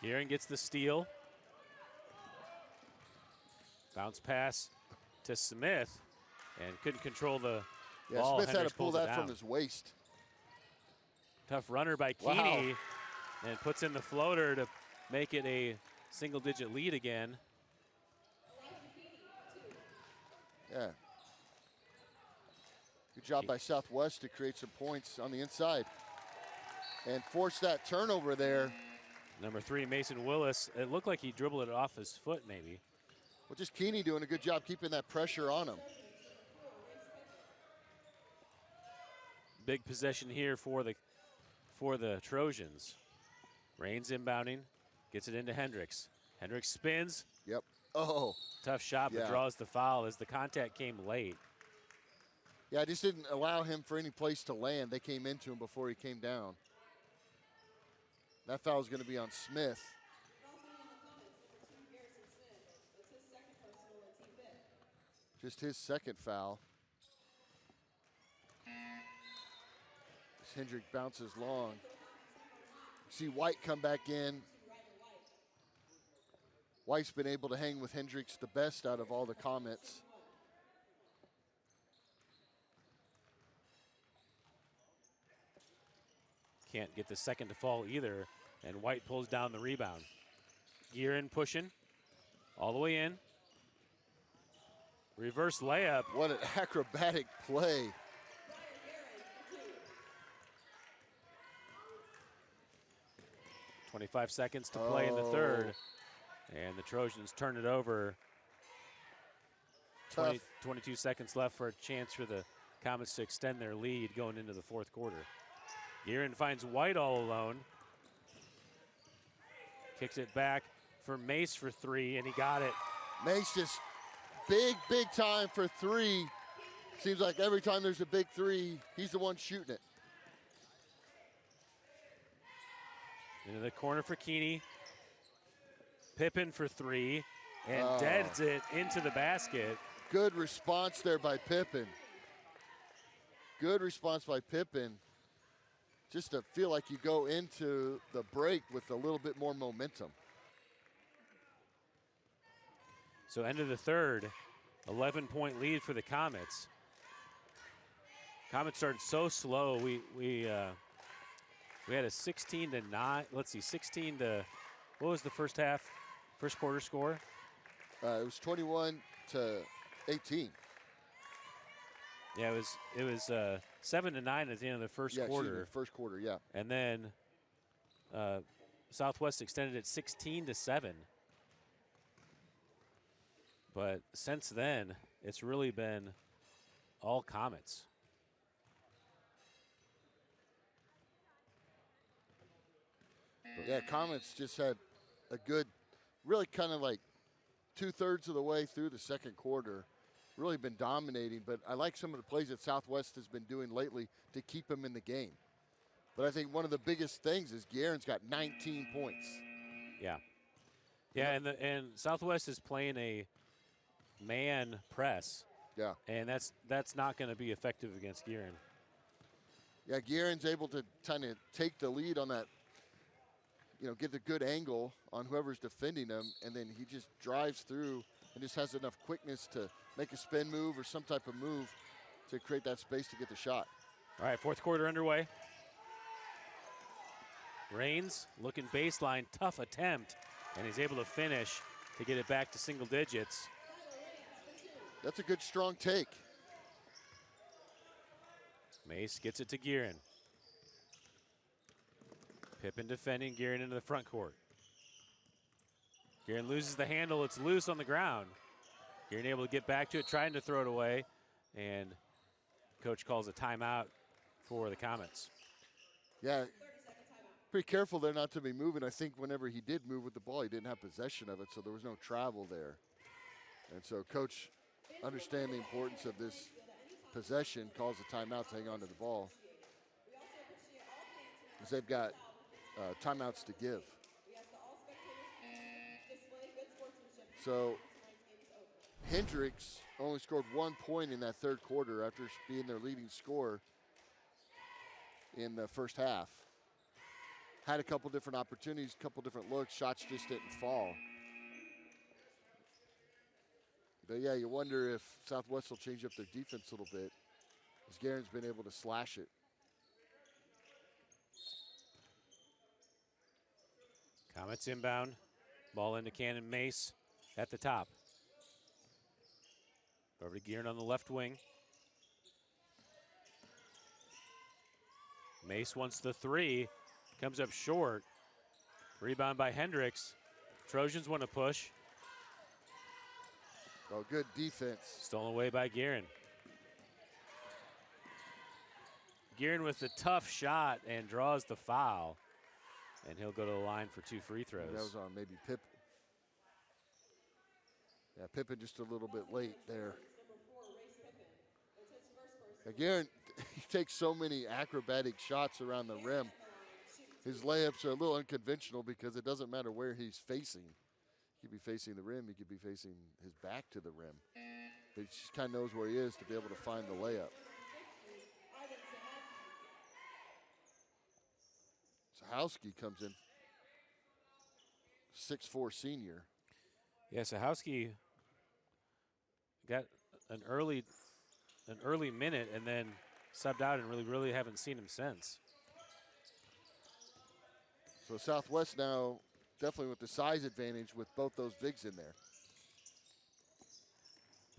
Gearin gets the steal. Bounce pass to Smith, and couldn't control the ball. Smith had Hendricks to pull pulls it that from down. his waist. Tough runner by Keeney, and puts in the floater to make it a single-digit lead again. Yeah. Good job by Southwest to create some points on the inside and force that turnover there. Number 3, Mason Willis. It looked like he dribbled it off his foot, maybe. Well, just Keeney doing a good job keeping that pressure on him. Big possession here for the Trojans. Raines inbounding, gets it into Hendricks. Hendricks spins. Yep. Oh. Tough shot, but Yeah. draws the foul as the contact came late. Yeah, I just didn't allow him for any place to land. They came into him before he came down. That foul is going to be on Smith. Just his second foul. As Hendrick bounces long. See White come back in. White's been able to hang with Hendricks the best out of all the Comets. Can't get the second to fall either, and White pulls down the rebound. Gearin pushing all the way in. Reverse layup. What an acrobatic play. .25 seconds to play in the third. And the Trojans turn it over. 22 seconds left for a chance for the Comets to extend their lead going into the fourth quarter. Gearin finds White all alone. Kicks it back for Mace for 3, and he got it. Mace just big time for 3. Seems like every time there's a big 3, he's the one shooting it. Into the corner for Keeney. Pippen for 3, and deads it into the basket. Good response there by Pippen. Good response by Pippen. Just to feel like you go into the break with a little bit more momentum. So end of the third, 11-point lead for the Comets. Comets started so slow. We had a 16-9. Let's see, 16 to. What was the first quarter score? It was 21-18. Yeah, it was 7-9 at the end of the first quarter. First quarter, yeah. And then Southwest extended it 16-7. But since then, it's really been all Comets. Yeah, Comets just had a good, really kind of like 2/3 of the way through the second quarter. Really been dominating, but I like some of the plays that Southwest has been doing lately to keep them in the game. But I think one of the biggest things is Guerin's got 19 points. Yeah. Yeah, and Southwest is playing a man press. Yeah. And that's not going to be effective against Gearin. Yeah, Guerin's able to kind of take the lead on that, get the good angle on whoever's defending him, and then he just drives through and just has enough quickness to make a spin move or some type of move to create that space to get the shot. All right, fourth quarter underway. Raines looking baseline, tough attempt, and he's able to finish to get it back to single digits. That's a good, strong take. Mace gets it to Gearin. Pippen defending, Gearin into the front court. Gearin loses the handle, it's loose on the ground. Gearin able to get back to it, trying to throw it away, and coach calls a timeout for the Comets. Yeah, pretty careful there not to be moving. I think whenever he did move with the ball, he didn't have possession of it, so there was no travel there. And so coach, understand the importance of this possession, calls a timeout to hang on to the ball, because they've got timeouts to give. So Hendricks only scored 1 point in that third quarter after being their leading scorer in the first half. Had a couple different opportunities, a couple different looks, shots just didn't fall. But yeah, you wonder if Southwest will change up their defense a little bit, as Guerin's been able to slash it. Comets inbound, ball into Cannon Mace at the top. Over to Gearin on the left wing. Mace wants the three. Comes up short. Rebound by Hendricks. Trojans want to push. Oh, good defense. Stolen away by Gearin. Gearin with the tough shot and draws the foul. And he'll go to the line for 2 free throws. That was on maybe Pippen. Yeah, Pippen just a little bit late there. Again, he takes so many acrobatic shots around the rim. His layups are a little unconventional because it doesn't matter where he's facing. He could be facing the rim. He could be facing his back to the rim. But he just kind of knows where he is to be able to find the layup. Sahowski comes in, 6'4" senior. Yeah, Sahowski got an early minute and then subbed out, and really haven't seen him since. So Southwest now definitely with the size advantage with both those bigs in there.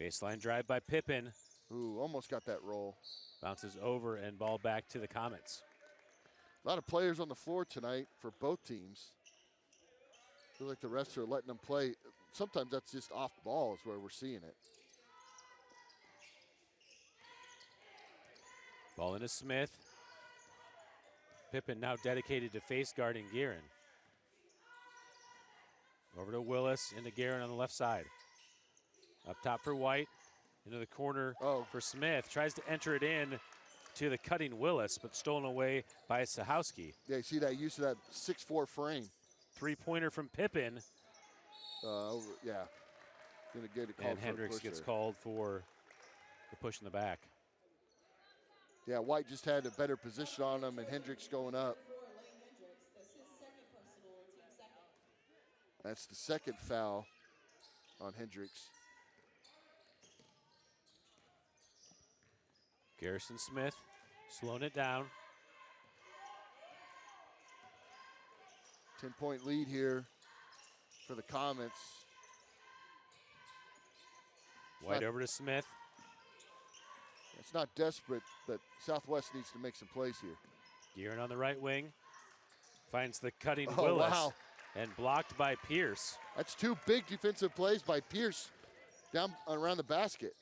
Baseline drive by Pippen. Ooh, almost got that roll. Bounces over and ball back to the Comets. A lot of players on the floor tonight for both teams. Feel like the refs are letting them play. Sometimes that's just off balls where we're seeing it. Ball into Smith. Pippen now dedicated to face guarding Gearin. Over to Willis, into Gearin on the left side. Up top for White, into the corner for Smith. Tries to enter it in to the cutting Willis, but stolen away by Sahowski. Yeah, you see that use of that 6'4" frame. 3-pointer from Pippen. Yeah. Gonna get it called And for Hendricks a push gets there. called for the push in the back. Yeah, White just had a better position on him, and Hendricks going up. That's the second foul on Hendricks. Garrison Smith slowing it down. 10-point lead here for the Comets. White over to Smith. It's not desperate, but Southwest needs to make some plays here. Gearin on the right wing. Finds the cutting Oh, Willis. wow. And blocked by Pierce. That's 2 big defensive plays by Pierce down around the basket.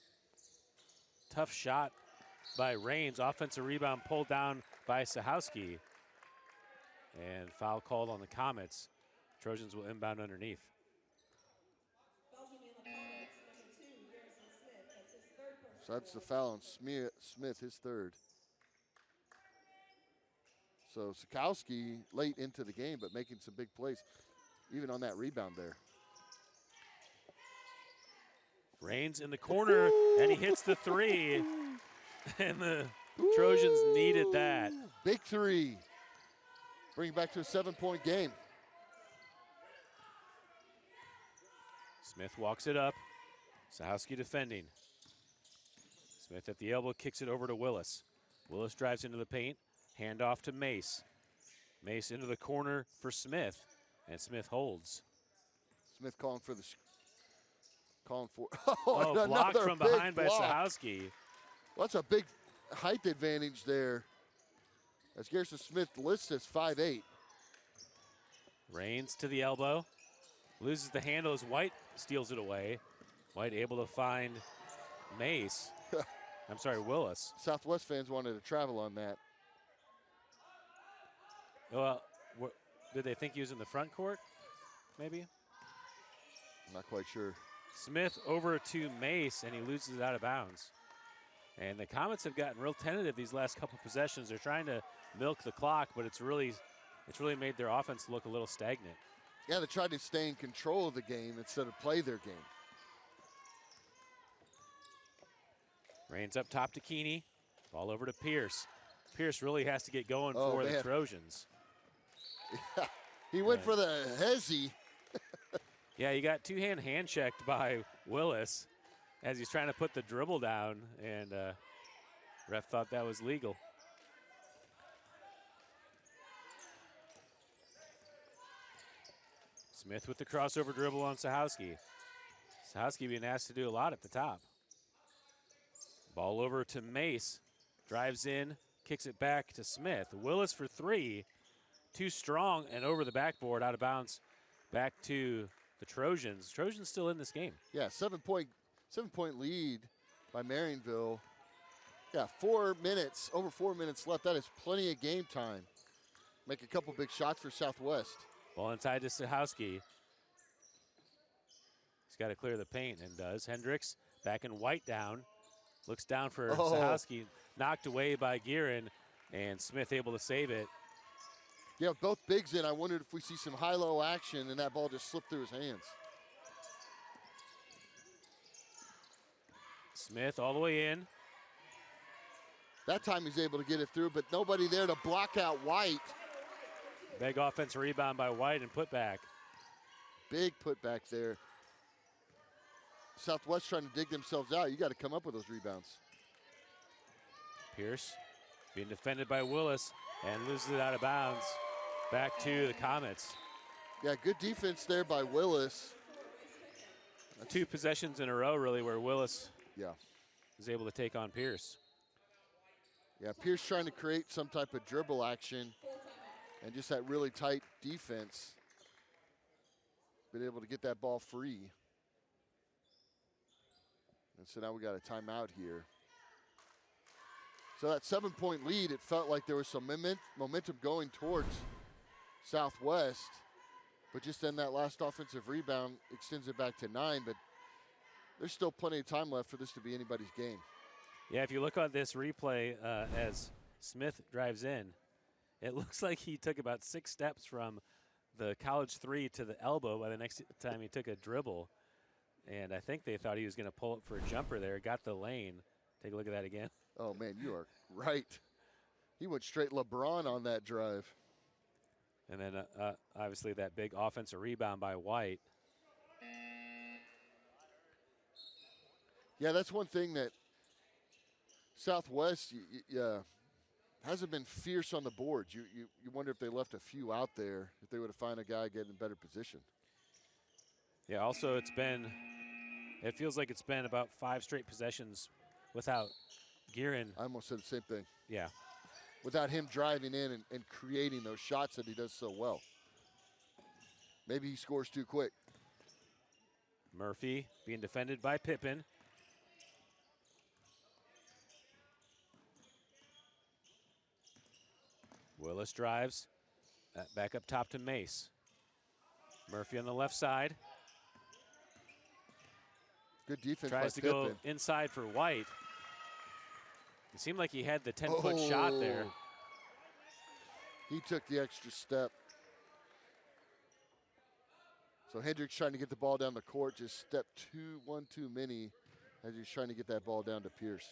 Tough shot by Raines. Offensive rebound pulled down by Sahowski. And foul called on the Comets. Trojans will inbound underneath. So that's the foul on Smith, his third. So Sikowski late into the game, but making some big plays, even on that rebound there. Raines in the corner, and he hits the three. And the Trojans needed that. Big three. Bring it back to a 7-point game. Smith walks it up. Sahowski defending. Smith at the elbow, kicks it over to Willis. Willis drives into the paint. Handoff to Mace. Mace into the corner for Smith, and Smith holds. Smith calling for the Oh, blocked from behind by Sahowski. Well, that's a big height advantage there. As Garrison Smith lists as 5'8". Raines to the elbow. Loses the handle as White steals it away. White able to find Mace. I'm sorry, Willis. Southwest fans wanted to travel on that. Well, did they think he was in the front court? Maybe? I'm not quite sure. Smith over to Mace, and he loses it out of bounds. And the Comets have gotten real tentative these last couple possessions. They're trying to milk the clock, but it's really made their offense look a little stagnant. Yeah, they tried to stay in control of the game instead of play their game. Raines up top to Keeney. Ball over to Pierce. Pierce really has to get going for the Trojans. Yeah, he went for the hezzy. Yeah, he got hand checked by Willis as he's trying to put the dribble down, and ref thought that was legal. Smith with the crossover dribble on Sahowski. Sahowski being asked to do a lot at the top. Ball over to Mace. Drives in, kicks it back to Smith. Willis for three. Too strong and over the backboard, out of bounds. Back to the Trojans. Trojans still in this game. Yeah, 7-point lead by Marionville. Yeah, 4 minutes, over 4 minutes left. That is plenty of game time. Make a couple big shots for Southwest. Ball inside to Sahowski. He's got to clear the paint and does. Hendricks back in White down. Looks down for Sahowski. Knocked away by Guerin, and Smith able to save it. Yeah, both bigs in. I wondered if we see some high-low action, and that ball just slipped through his hands. Smith all the way in. That time he's able to get it through, but nobody there to block out White. Big offensive rebound by White and put back. Big putback there. Southwest trying to dig themselves out. You got to come up with those rebounds. Pierce being defended by Willis and loses it out of bounds. Back to the Comets. Yeah, good defense there by Willis. Two possessions in a row, really, where Willis Yeah. is able to take on Pierce. Yeah, Pierce trying to create some type of dribble action and just that really tight defense. Been able to get that ball free. And so now we got a timeout here. So that 7-point lead, it felt like there was some momentum going towards Southwest. But just then that last offensive rebound extends it back to 9. But there's still plenty of time left for this to be anybody's game. Yeah, if you look on this replay as Smith drives in, it looks like he took about 6 steps from the college three to the elbow by the next time he took a dribble. And I think they thought he was going to pull up for a jumper there. Got the lane. Take a look at that again. Oh, man, you are right. He went straight LeBron on that drive. And then, obviously, that big offensive rebound by White. Yeah, that's one thing that Southwest hasn't been fierce on the boards. You wonder if they left a few out there, if they would have found a guy getting in better position. Yeah, also it feels like it's been about 5 straight possessions without Guerin. I almost said the same thing. Yeah. Without him driving in and creating those shots that he does so well. Maybe he scores too quick. Murphy being defended by Pippin. Willis drives. Back up top to Mace. Murphy on the left side. Good defense Tries by to go Pippin. inside for White. It seemed like he had the 10-foot shot there. He took the extra step. So Hendricks trying to get the ball down the court, just step one too many as he's trying to get that ball down to Pierce.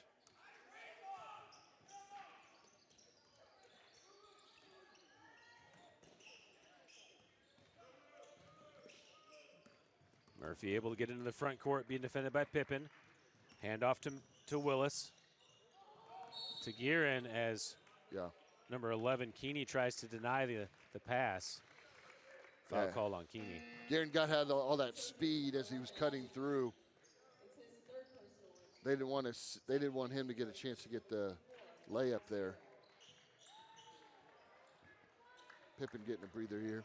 Murphy able to get into the front court, being defended by Pippin. Handoff to Willis. To Guerin as number 11, Keeney, tries to deny the pass. Foul called on Keeney. Guerin had all that speed as he was cutting through. They didn't want him to get a chance to get the layup there. Pippin getting a breather here.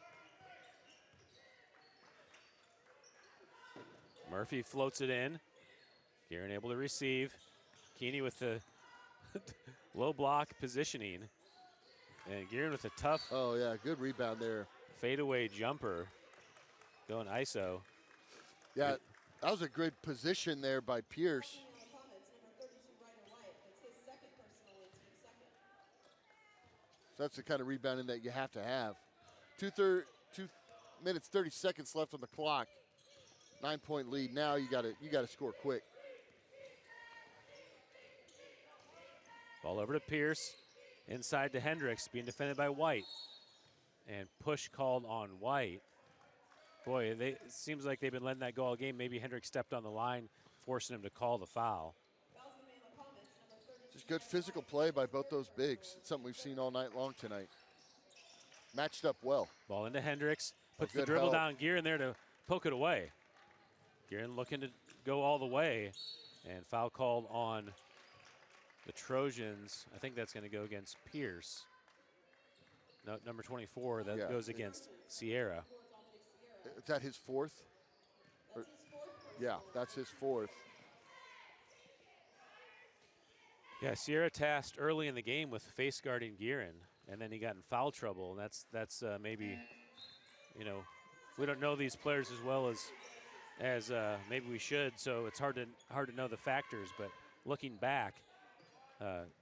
Murphy floats it in. Guerin able to receive. Keeney with the low block positioning. And Guerin with a tough good rebound there. Fadeaway jumper. Going ISO. Yeah, that was a good position there by Pierce. So that's the kind of rebounding that you have to have. 2 minutes, 30 seconds left on the clock. 9-point lead. Now you gotta score quick. Ball over to Pierce. Inside to Hendricks, being defended by White. And push called on White. Boy, it seems like they've been letting that go all game. Maybe Hendricks stepped on the line, forcing him to call the foul. Just good physical play by both those bigs. It's something we've seen all night long tonight. Matched up well. Ball into Hendricks. Puts the good dribble help. down. Guerin there to poke it away. Guerin looking to go all the way. And foul called on the Trojans. I think that's going to go against Pierce. No, number 24, that goes against Sierra. Is that his fourth? Yeah, that's his fourth. Yeah, Sierra tasked early in the game with face guarding Guerin, and then he got in foul trouble. And that's maybe, we don't know these players as well as maybe we should. So it's hard to know the factors. But looking back,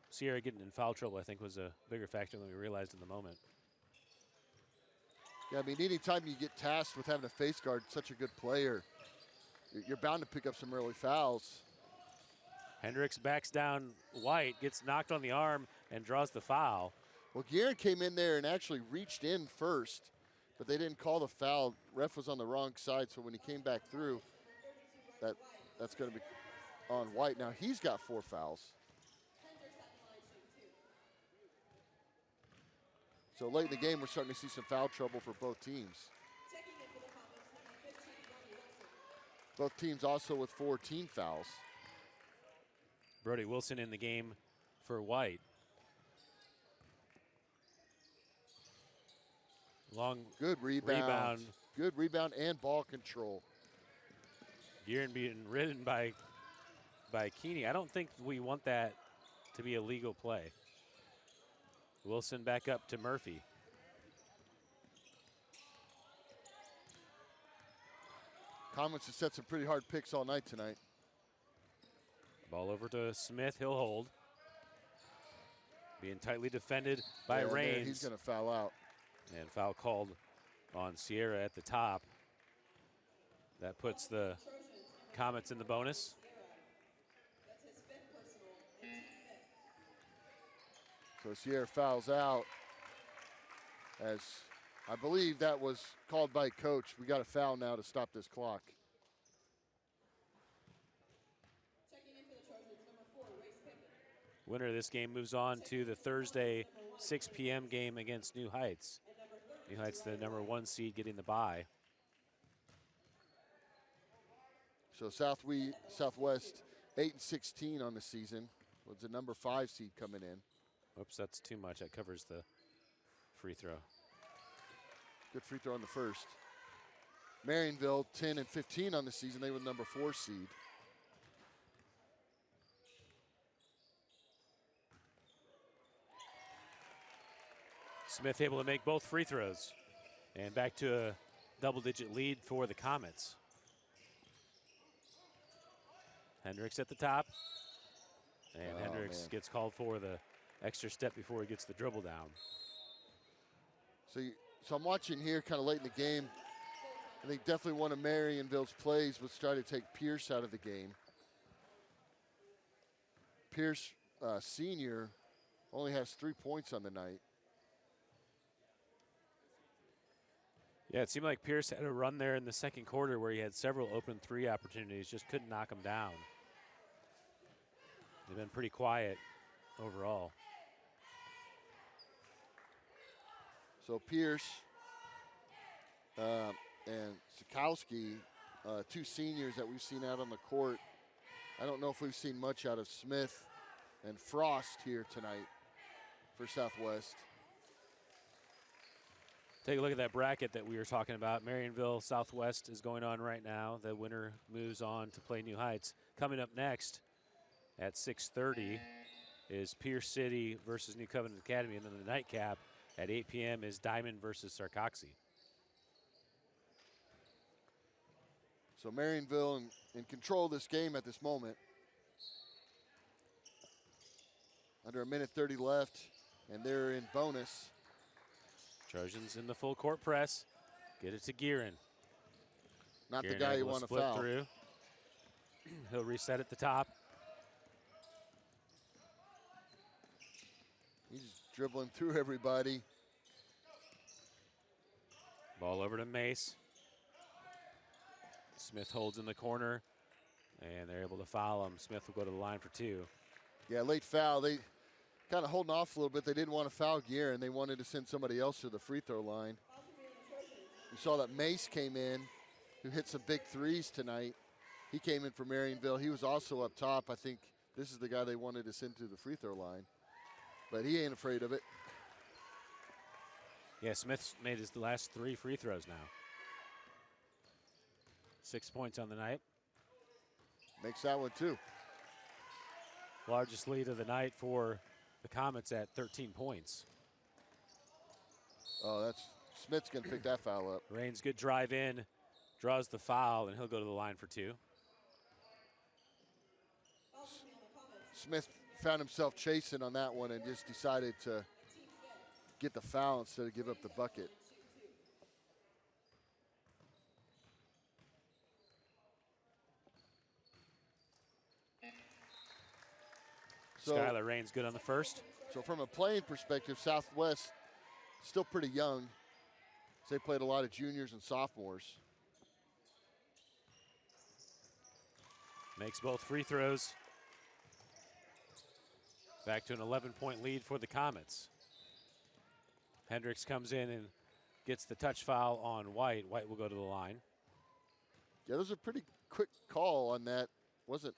Sierra getting in foul trouble, I think, was a bigger factor than we realized in the moment. Yeah, I mean, anytime you get tasked with having a face guard, such a good player, you're bound to pick up some early fouls. Hendricks backs down White, gets knocked on the arm, and draws the foul. Well, Guerin came in there and actually reached in first, but they didn't call the foul. Ref was on the wrong side, so when he came back through, that's going to be on White. Now he's got 4 fouls. So late in the game, we're starting to see some foul trouble for both teams. Both teams also with 4 team fouls. Brody Wilson in the game for White. Long good rebound. Good rebound and ball control. Guerin being ridden by Keeney. I don't think we want that to be a legal play. Wilson back up to Murphy. Comets has set some pretty hard picks all night tonight. Ball over to Smith. He'll hold. Being tightly defended by Raines. He's going to foul out. And foul called on Sierra at the top. That puts the Comets in the bonus. So Sierra fouls out, as I believe that was called by coach. We got a foul now to stop this clock. Winner of this game moves on to the Thursday 6 p.m. game against New Heights. New Heights, the number 1 seed, getting the bye. So Southwest 8-16 on the season. Was the number 5 seed coming in. Oops, that's too much. That covers the free throw. Good free throw on the first. Marionville 10-15 on the season. They were the number 4 seed. Smith able to make both free throws. And back to a double-digit lead for the Comets. Hendricks at the top. And Hendricks gets called for the extra step before he gets the dribble down. So I'm watching here kind of late in the game. I think definitely one of Marionville's plays was try to take Pierce out of the game. Pierce, senior, only has 3 points on the night. Yeah, it seemed like Pierce had a run there in the second quarter where he had several open 3 opportunities, just couldn't knock them down. They've been pretty quiet overall. So Pierce and Sikowski, 2 seniors that we've seen out on the court. I don't know if we've seen much out of Smith and Frost here tonight for Southwest. Take a look at that bracket that we were talking about. Marionville Southwest is going on right now. The winner moves on to play New Heights. Coming up next at 6:30 is Pierce City versus New Covenant Academy, and then the nightcap at 8 p.m. is Diamond versus Sarcoxy. So Marionville in control of this game at this moment. Under 1:30 left, and they're in bonus. Trojans in the full court press. Get it to Guerin. Not Guerin the guy you able want to split foul. Through. He'll reset at the top. He's dribbling through everybody. Ball over to Mace. Smith holds in the corner, and they're able to foul him. Smith will go to the line for 2. Yeah, late foul. They kind of holding off a little bit. They didn't want to foul Guerin. They wanted to send somebody else to the free throw line. You saw that Mace came in, who hit some big threes tonight. He came in for Marionville. He was also up top. I think this is the guy they wanted to send to the free throw line. But he ain't afraid of it. Yeah, Smith's made his last 3 free throws now. 6 points on the night. Makes that one too. Largest lead of the night for the Comets at 13 points. Oh, that's Smith's going to pick that foul up. Raines, good drive in, draws the foul, and he'll go to the line for 2. Smith found himself chasing on that one and just decided to get the foul instead of give up the bucket. So, Skylar Raines good on the first. So from a playing perspective, Southwest still pretty young. They played a lot of juniors and sophomores. Makes both free throws. Back to an 11-point lead for the Comets. Hendricks comes in and gets the touch foul on White. White will go to the line. Yeah, there's a pretty quick call on that. Wasn't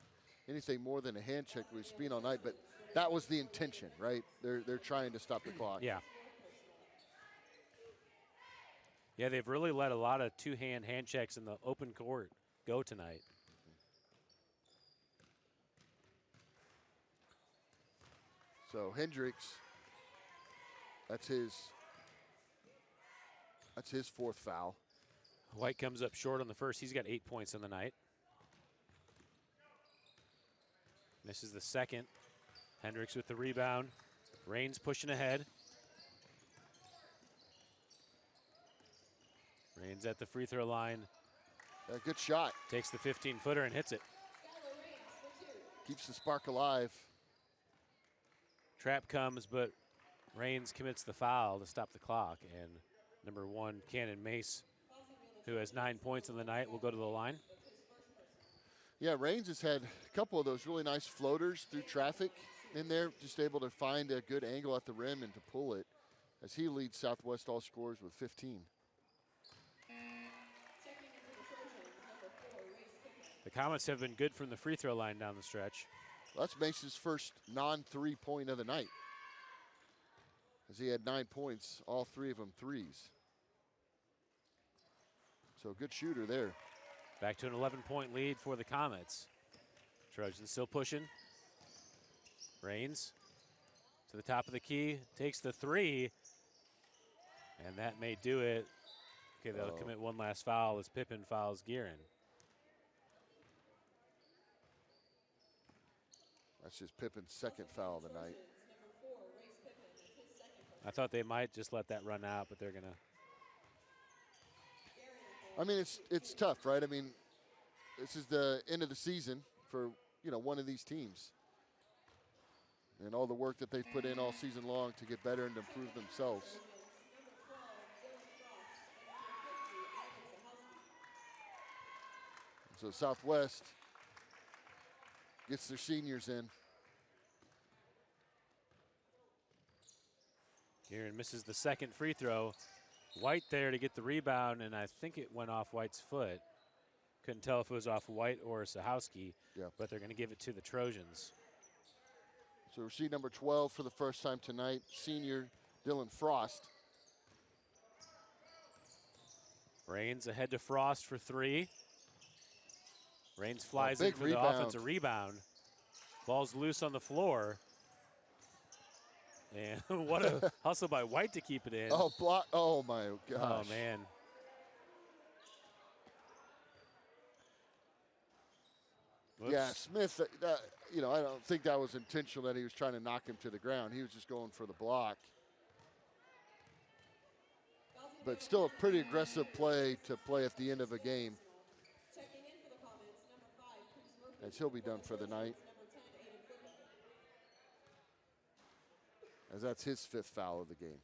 anything more than a hand check. We've been all night, but that was the intention, right? They're trying to stop the clock. Yeah. Yeah, they've really let a lot of two-hand hand checks in the open court go tonight. So Hendricks, that's his 4th foul. White comes up short on the first. He's got 8 points on the night. Misses the second. Hendricks with the rebound. Raines pushing ahead. Raines at the free throw line. A good shot. Takes the 15-footer and hits it. Keeps the spark alive. Trap comes, but Raines commits the foul to stop the clock. And number 1, Cannon Mace, who has 9 points on the night, will go to the line. Yeah, Raines has had a couple of those really nice floaters through traffic in there, just able to find a good angle at the rim and to pull it, as he leads Southwest all scorers with 15. The Comets have been good from the free throw line down the stretch. Well, that's Mace's first non-3-point of the night, as he had 9 points, all 3 of them threes. So good shooter there. Back to an 11-point lead for the Comets. Trojans still pushing. Raines to the top of the key, takes the 3, and that may do it. Okay, they'll commit one last foul as Pippen fouls Guerin. That's just Pippen's 2nd foul of the night. I thought they might just let that run out, but they're going to. I mean, it's tough, right? I mean, this is the end of the season for, one of these teams. And all the work that they've put in all season long to get better and improve themselves. So Southwest gets their seniors in. Guerin misses the second free throw. White there to get the rebound, and I think it went off White's foot. Couldn't tell if it was off White or Sahowski, but they're going to give it to the Trojans. So we see number 12 for the first time tonight, senior Dylan Frost. Raines ahead to Frost for 3. Raines flies in big for rebound. the offensive rebound. Ball's loose on the floor. And what a hustle by White to keep it in. Oh, block. Oh, my gosh. Oh, man. Whoops. Yeah, Smith, I don't think that was intentional that he was trying to knock him to the ground. He was just going for the block. But still a pretty aggressive play to play at the end of a game. As he'll be done for the night. As that's his 5th foul of the game.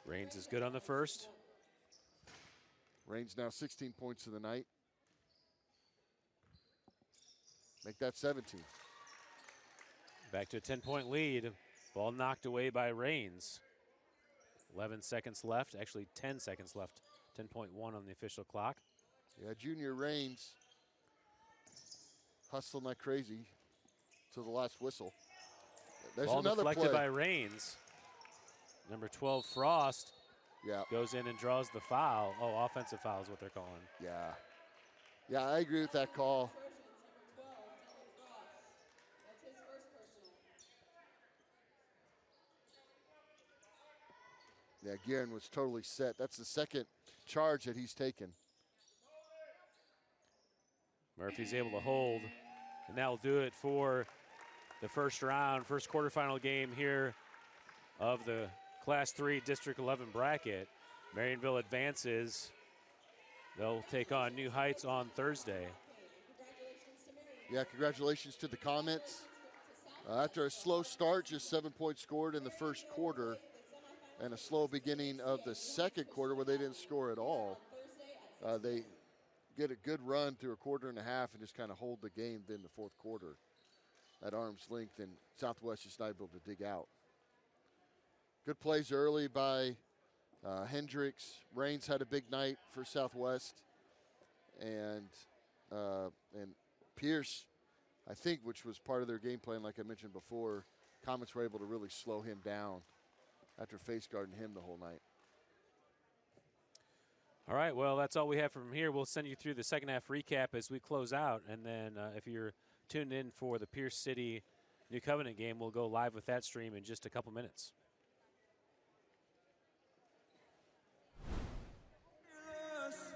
Raines is good on the first. Raines now 16 points of the night. Make that 17. Back to a 10-point lead. Ball knocked away by Raines. 11 seconds left, actually 10 seconds left 10.1 on the official clock. Yeah, Junior Rains hustling like crazy to the last whistle. There's Ball another deflected play. by Rains. Number 12, Frost, Yeah, goes in and draws the foul. Oh, offensive foul is what they're calling. yeah. Yeah, I agree with that call. Yeah, Guerin was totally set. That's the second charge that he's taken. Murphy's able to hold, and that will do it for the first round, first quarterfinal game here of the Class 3 District 11 bracket. Marionville advances. They'll take on New Heights on Thursday. Yeah, congratulations to the Comets. After a slow start, just 7 points scored in the first quarter, and a slow beginning of the second quarter where they didn't score at all. They get a good run through a quarter and a half and just kind of hold the game in the fourth quarter at arm's length, and Southwest just not able to dig out. Good plays early by Hendricks. Rains had a big night for Southwest, and Pierce, I think, which was part of their game plan, like I mentioned before, Comets were able to really slow him down after face guarding him the whole night. All right, well, that's all we have from here. We'll send you through the second half recap as we close out, and then if you're tuned in for the Pierce City New Covenant game, we'll go live with that stream in just a couple minutes. Yes.